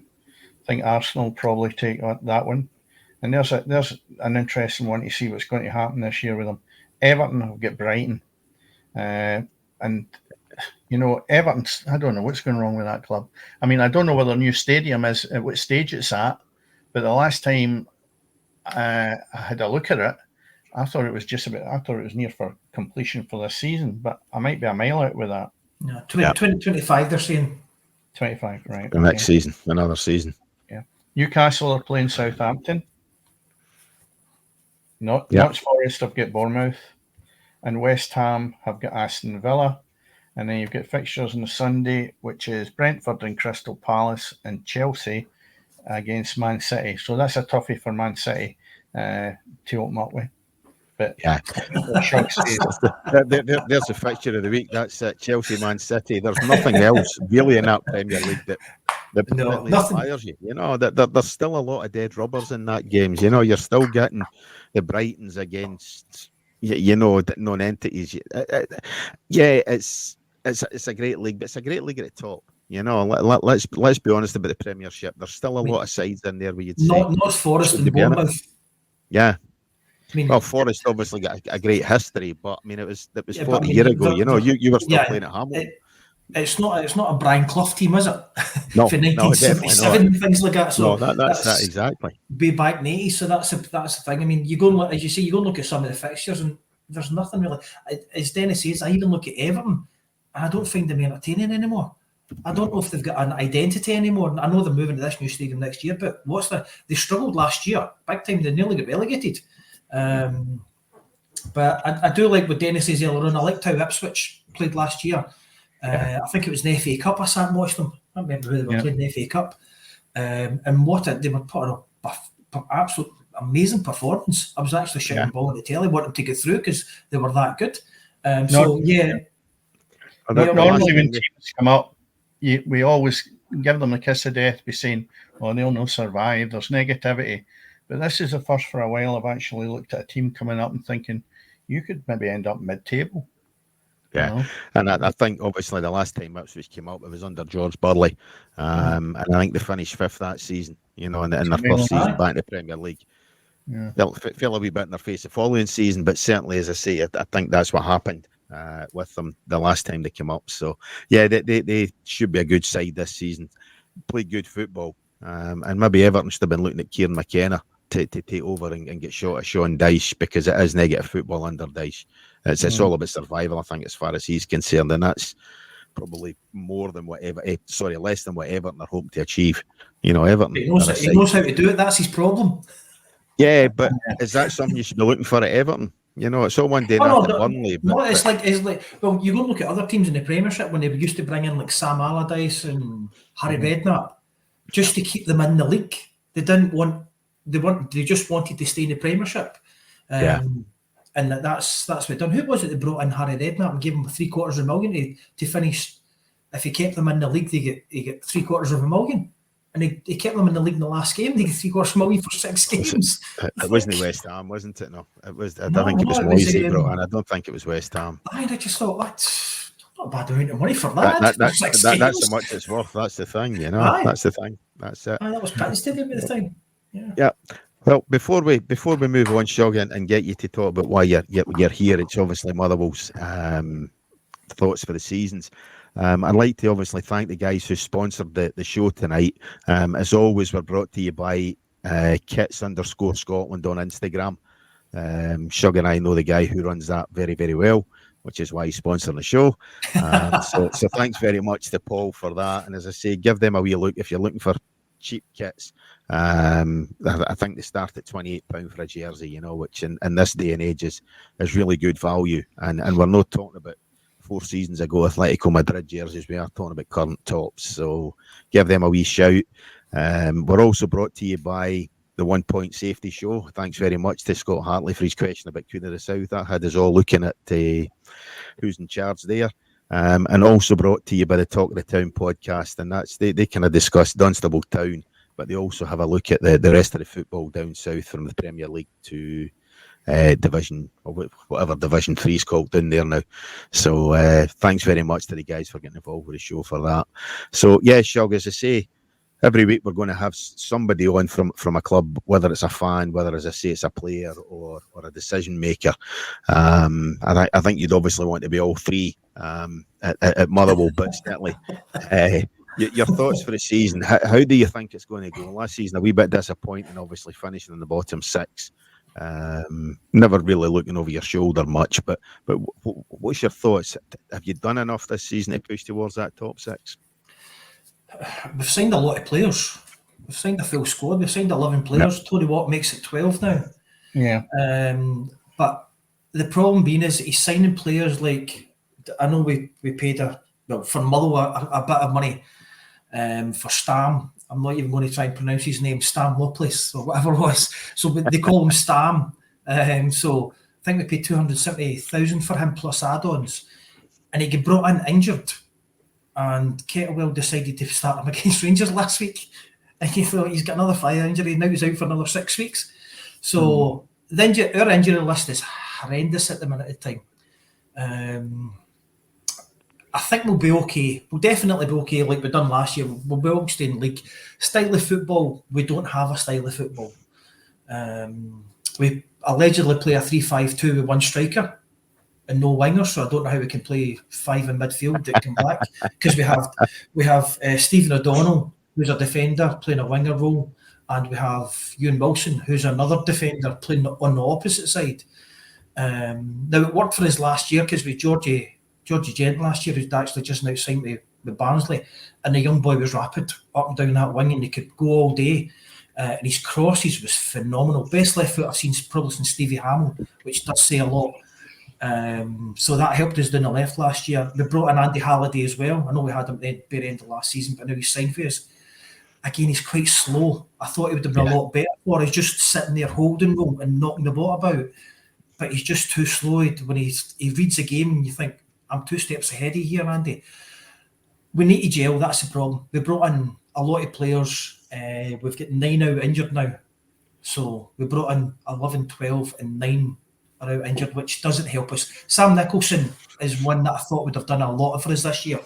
think Arsenal will probably take that one. And there's an interesting one to see what's going to happen this year with them. Everton have got Brighton. And, Everton, I don't know what's going wrong with that club. I mean, I don't know where their new stadium is, at what stage it's at, but the last time I had a look at it, I thought it was near for completion for this season, but I might be a mile out with that. No, 2025 they're saying. 25, right. The next season, another season. Newcastle are playing Southampton. Notts Forest have got Bournemouth, and West Ham have got Aston Villa. And then you've got fixtures on the Sunday, which is Brentford and Crystal Palace and Chelsea against Man City. So that's a toughie for Man City to open up with. But there's the fixture of the week. That's Chelsea, Man City. There's nothing else really in that Premier League that inspires you. There's still a lot of dead rubbers in that games. You're still getting the Brightons against non-entities. It's a great league, but it's a great league at the top. Let's be honest about the Premiership. There's still a lot of sides in there where you'd say not Forest and Bournemouth. Forest obviously got a great history, but I mean it was 40 years ago. You were still playing at Hamilton. It's not a Brian Clough team, is it? No, for 1977 things like that. So that's that exactly. Be back in the 80s, so that's the thing. I mean, you go and look, as you say, you go and look at some of the fixtures, and there's nothing really. As Dennis says, I even look at Everton, and I don't find them entertaining anymore. I don't know if they've got an identity anymore. I know they're moving to this new stadium next year, but they struggled last year, big time. They nearly got relegated. But I do like what Dennis says earlier on. I liked how Ipswich played last year. I think it was the FA Cup. I sat and watched them. I don't remember who they were playing in the FA Cup. And they were putting up an absolute amazing performance. I was actually shouting the ball on the telly, wanting them to get through because they were that good. Normally when teams come up, we always give them the kiss of death by saying, they'll not survive. There's negativity. But this is the first for a while I've actually looked at a team coming up and thinking, you could maybe end up mid-table. And I think obviously the last time Ipswich came up, it was under George Burley, and I think they finished 5th that season. In their first season back in the Premier League. They'll feel a wee bit in their face the following season, but certainly, as I say, I think that's what happened with them the last time they came up. So they should be a good side this season, play good football, and maybe Everton should have been looking at Kieran McKenna to take over and get shot at Sean Dyche, because it is negative football under Dyche. It's all about survival, I think, as far as he's concerned, and that's probably less than what Everton are hoping to achieve. Everton. He knows how to do it. That's his problem. Yeah, but is that something you should be looking for at Everton? You know, it's all one day Oh, after no, Burnley. no, it's like well, you go and look at other teams in the Premiership when they used to bring in like Sam Allardyce and Harry Redknapp just to keep them in the league. They just wanted to stay in the Premiership. And that's what they done. Who was it that brought in Harry Redknapp and gave him $750,000 to finish? If he kept them in the league, they get $750,000. And he kept them in the league in the last game. They get $750,000 for 6 games. It wasn't West Ham, wasn't it? No, it was. I No, think it was no, it was, Moyes he brought in. I don't think it was West Ham. I just thought that's not a bad amount of money for that. That's how much it's worth. That's the thing, you know. Aye. That's the thing. That's it. That was Patton Stadium at the time. Yeah. Well, before we move on, Shog, and get you to talk about why you're here, it's obviously Motherwell's thoughts for the seasons. I'd like to obviously thank the guys who sponsored the show tonight. As always, we're brought to you by Kits_Scotland on Instagram. Shug and I know the guy who runs that very, very well, which is why he's sponsoring the show. So thanks very much to Paul for that. And as I say, give them a wee look if you're looking for cheap kits. I think they start at £28 for a jersey, you know, which in this day and age is really good value. And we're not talking about 4 seasons ago Atletico Madrid jerseys. We are talking about current tops. So give them a wee shout. We're also brought to you by the 1 Point Safety Show. Thanks very much to Scott Hartley for his question about Queen of the South. That had us all looking at who's in charge there. And also brought to you by the Talk of the Town podcast. And that's they kind of discuss Dunstable Town, but they also have a look at the rest of the football down south from the Premier League to division, or whatever Division 3 is called down there now. So thanks very much to the guys for getting involved with the show for that. So yeah, Shug, as I say, every week we're going to have somebody on from a club, whether it's a fan, whether, as I say, it's a player or a decision maker. And I think you'd obviously want to be all three at Motherwell, but certainly your thoughts for the season. How do you think it's going to go? Last season, a wee bit disappointing, obviously finishing in the bottom 6. Never really looking over your shoulder much, but what's your thoughts? Have you done enough this season to push towards that top 6? We've signed a lot of players. We've signed a full squad. We've signed 11 players. Yep. Tony Watt makes it 12 now. Yeah. But the problem being is he's signing players like, I know we paid for Motherwell a bit of money for Stam. I'm not even going to try and pronounce his name, Stam Lopez or whatever it was. So they call him Stam. So I think we paid 270,000 for him plus add-ons. And he got brought in injured. And Kettlewell decided to start him against Rangers last week. And he thought he's got another thigh injury. Now he's out for another 6 weeks. So our injury list is horrendous at the minute of time. I think we'll be okay. We'll definitely be okay like we've done last year. We'll be all staying in the league. Style of football, we don't have a style of football. We allegedly play a 3-5-2 with one striker and no wingers, so I don't know how we can play 5 in midfield that come back, because we have Stephen O'Donnell, who's a defender playing a winger role, and we have Ewan Wilson, who's another defender playing on the opposite side. Now it worked for us last year because with Georgie Gent last year, who'd actually just now signed with Barnsley, and the young boy was rapid up and down that wing and he could go all day. And his crosses was phenomenal. Best left foot I've seen probably since Stevie Hamill, which does say a lot. So that helped us down the left last year. We brought in Andy Halliday as well. I know we had him at the very end of last season, but now he's signed for us. Again, he's quite slow. I thought he would have been a lot better for. He's just sitting there holding goal and knocking the ball about. But he's just too slow. When he reads the game and you think, I'm 2 steps ahead of you here, Andy. We need to gel, that's the problem. We brought in a lot of players. We've got 9 out injured now. So we brought in 11, 12 and 9 are out injured, which doesn't help us. Sam Nicholson is one that I thought would have done a lot for us this year,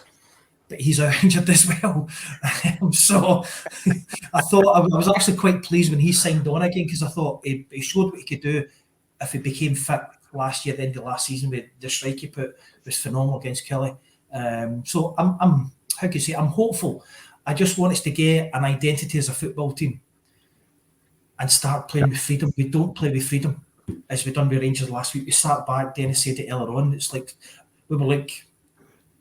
but he's out injured as well. So I thought I was actually quite pleased when he signed on again, because I thought he showed what he could do if he became fit last year, at the end of last season. With the strike he put was phenomenal against Kelly. So I'm how can you say, I'm hopeful. I just want us to get an identity as a football team and start playing with freedom. We don't play with freedom as we done with Rangers last week. We sat back, Dennis said it earlier on, it's like we were like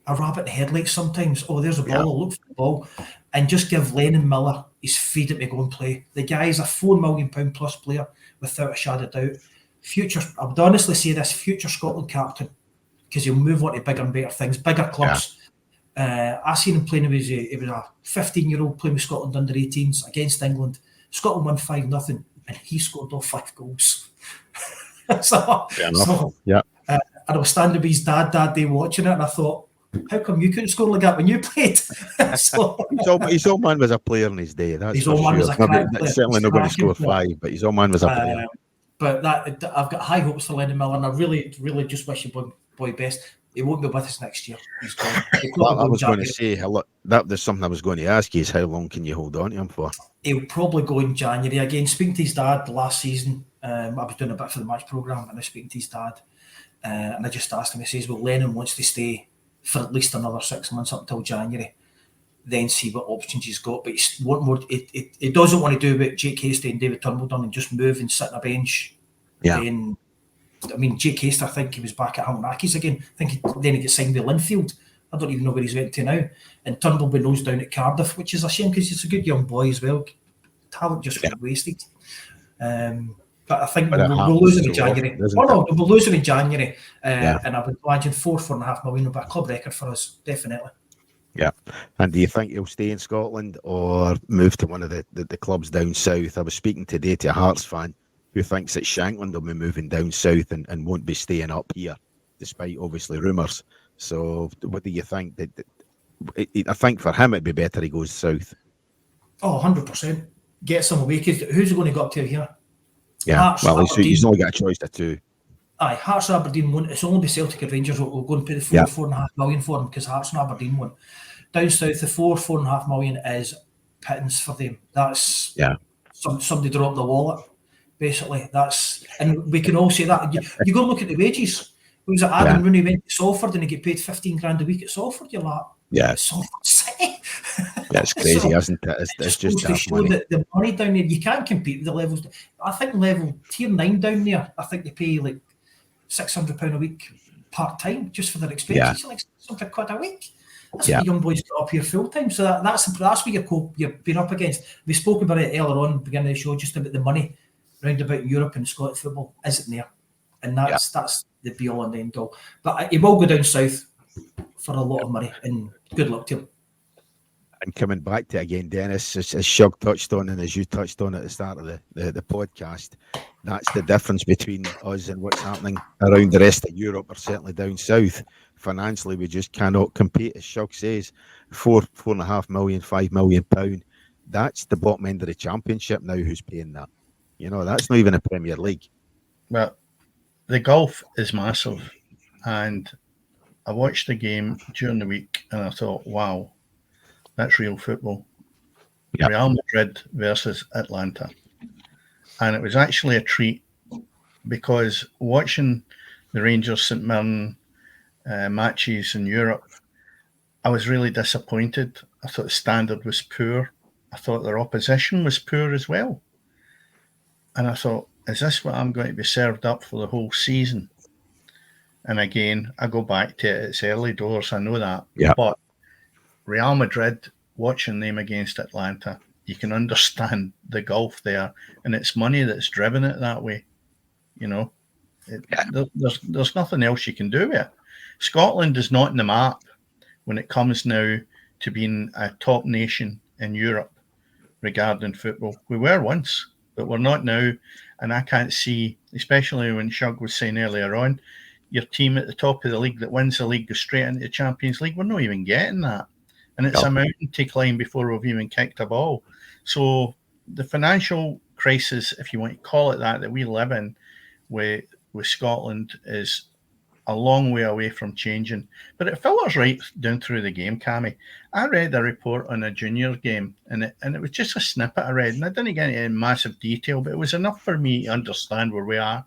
a rabbit in the headlights sometimes. Oh, there's a ball, I'll look for the ball. And just give Lennon Miller his freedom to go and play. The guy is a £4 million plus player without a shadow of doubt. future. I would honestly say this: future Scotland captain, because he'll move on to bigger and better things, bigger clubs. I seen him playing. He was a 15-year-old playing with Scotland under 18s against England. Scotland won 5-0, and he scored all 5 goals. And I was standing with his dad that day watching it, and I thought, how come you couldn't score like that when you played? His old man was a player in his day. That's his old man was a crack player. Certainly not going to score 5, but his old man was a player. But I've got high hopes for Lennon Miller, and I really, really just wish him boy best. He won't be with us next year. He's gone. I was going to say, look, there's something I was going to ask you is how long can you hold on to him for? He'll probably go in January again. Speaking to his dad last season, I was doing a bit for the match programme, and I was speaking to his dad, and I just asked him. He says, "Well, Lennon wants to stay for at least another 6 months up until January, then see what options he's got. But he doesn't want to do what Jake Hasty and David Turnbull done and just move and sit on a bench." Yeah. Then, I mean, Jake Hasty, I think he was back at Hamilton again. I think then he gets signed with Linfield. I don't even know where he's went to now. And Turnbull knows down at Cardiff, which is a shame because he's a good young boy as well. Talent just wasted. But I think we'll lose him in January. We'll lose him in January. And I would imagine 4.5 million will be a club record for us, definitely. Yeah. And do you think he'll stay in Scotland or move to one of the clubs down south? I was speaking today to a Hearts fan who thinks that Shankland will be moving down south and won't be staying up here, despite obviously rumours. So what do you think? I think for him it'd be better he goes south. Oh, 100%. Get some away, because who's going to go up to here? Yeah, Hearts, well, he's only got a choice of 2. Aye, Hearts and Aberdeen won't. It's only be Celtic and Rangers will go and pay the 4.5 million for him, because Hearts and Aberdeen won't. Down south, the 4.5 million is pittance for them. That's somebody dropped the wallet, basically. And we can all say that. You go look at the wages. It was Adam Rooney went to Salford and he get paid 15 grand a week at Salford. You're like, Salford City. That's crazy, isn't it? It's just to show money. That the money down there, you can't compete with the levels. I think level tier 9 down there, I think they pay like £600 a week part time just for their expenses, like £600 a week. That's what the young boys get up here full time. So that's what you've been up against. We spoke about it earlier on, beginning of the show, just about the money round about Europe and Scottish football isn't there, and that's the be all and end all. But he will go down south for a lot of money, and good luck to him. And coming back to it again, Dennis, as Shug touched on and as you touched on at the start of the podcast, that's the difference between us and what's happening around the rest of Europe, or certainly down south. Financially, we just cannot compete. As Shug says, 4.5 million, £5 million. That's the bottom end of the championship now. Who's paying that? You know, that's not even a Premier League. Well, the golf is massive, and I watched the game during the week, and I thought, wow, that's real football. Yep. Real Madrid versus Atlanta. And it was actually a treat, because watching the Rangers St Mirren matches in Europe, I was really disappointed. I thought the standard was poor. I thought their opposition was poor as well. And I thought, is this what I'm going to be served up for the whole season? And again, I go back to it. It's early doors, I know that. Yeah. But Real Madrid, watching them against Atlanta, you can understand the gulf there, and it's money that's driven it that way. You know, there's nothing else you can do with it. Scotland is not in the map when it comes now to being a top nation in Europe regarding football. We were once, but we're not now. And I can't see, especially when Shug was saying earlier on, your team at the top of the league that wins the league goes straight into the Champions League. We're not even getting that. And it's a mountain to climb before we've even kicked a ball. So the financial crisis, if you want to call it that we live in with Scotland is a long way away from changing. But it filters right down through the game, Cammy. I read a report on a junior game, and it was just a snippet I read, and I didn't get into massive detail, but it was enough for me to understand where we are.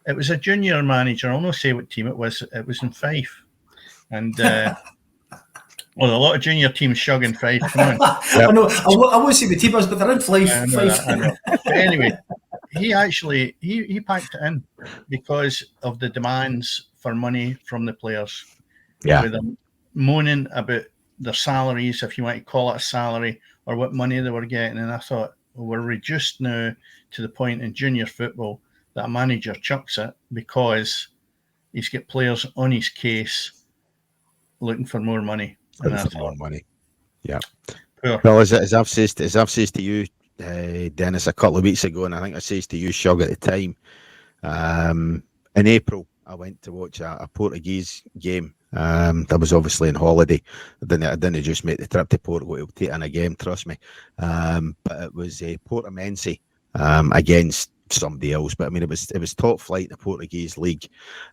It was a junior manager. I'll not say what team it was. It was in Fife. And well, a lot of junior teams shugging Fife. Come on. I know. I won't say the team was, but they're in Fife. I know. But anyway, he actually he packed it in because of the demands for money from the players. Yeah. With them moaning about their salaries, if you want to call it a salary, or what money they were getting. And I thought, well, we're reduced now to the point in junior football that a manager chucks it because he's got players on his case looking for more money. And I For thought, more money. Yeah. poor. Well, as I've said to you, Dennis, a couple of weeks ago, and I think I says to you, Shug, at the time, in April, I went to watch a Portuguese game. I was obviously on holiday. I didn't just make the trip to Portugal to take in a game, trust me. But it was a Portimonense against somebody else. But I mean, it was top flight in the Portuguese league,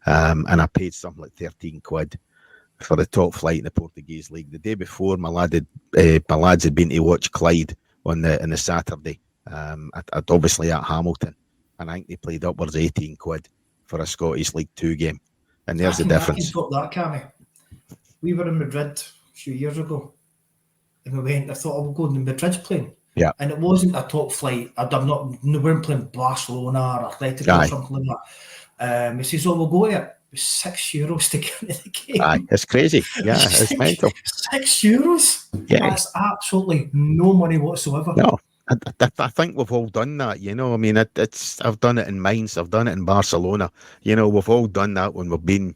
and I paid something like 13 quid for the top flight in the Portuguese league. The day before, my lads had been to watch Clyde on the Saturday. At obviously at Hamilton, and I think they played upwards of 18 quid for a Scottish League 2 game. And there's the difference. I can top that, Cammy. We were in Madrid a few years ago, and we went. I thought I would go to Madrid's playing. Yeah. And it wasn't a top flight. We weren't playing Barcelona or Atletico or something like that. He says, we'll go there. It was €6 to get into the game. Aye, it's crazy. Yeah, it's mental. €6? Yeah. That's absolutely no money whatsoever. No. I think we've all done that, you know. I mean, I've done it in Mainz, I've done it in Barcelona. You know, we've all done that when we've been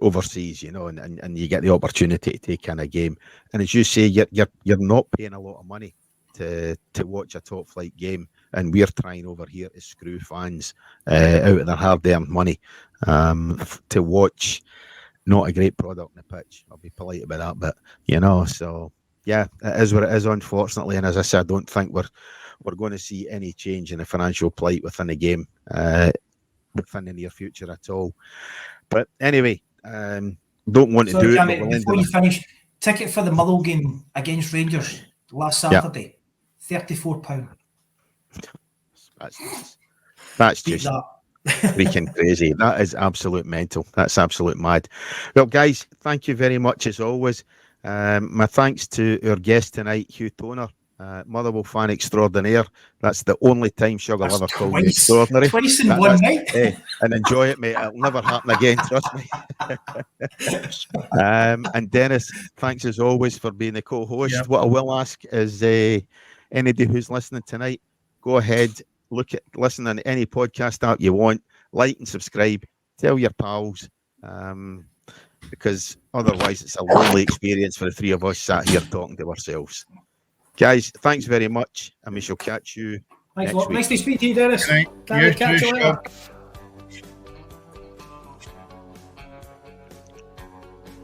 overseas, you know, and you get the opportunity to take in a game. And as you say, you're not paying a lot of money to watch a top flight game, and we're trying over here to screw fans out of their hard-earned money to watch not a great product on the pitch. I'll be polite about that, but you know, so. Yeah, it is what it is, unfortunately. And as I said, I don't think we're going to see any change in the financial plight within the game within the near future at all. But anyway, don't want to do Cammy, it. But before you finish, ticket for the Motherwell game against Rangers last Saturday, £34. That's just freaking crazy. That is absolute mental. That's absolute mad. Well, guys, thank you very much as always. My thanks to our guest tonight, Hugh Toner, Motherwell fan extraordinaire. That's the only time Shug will ever call me extraordinary. Twice in one night. And enjoy it, mate. It'll never happen again, trust me. And Dennis, thanks as always for being the co-host. Yep. What I will ask is anybody who's listening tonight, go ahead, listen on any podcast app you want, like and subscribe, tell your pals. Because otherwise it's a lonely experience for the three of us sat here talking to ourselves. Guys, thanks very much, and we shall catch you next week. Nice to speak to you, Dennis. Catch you later.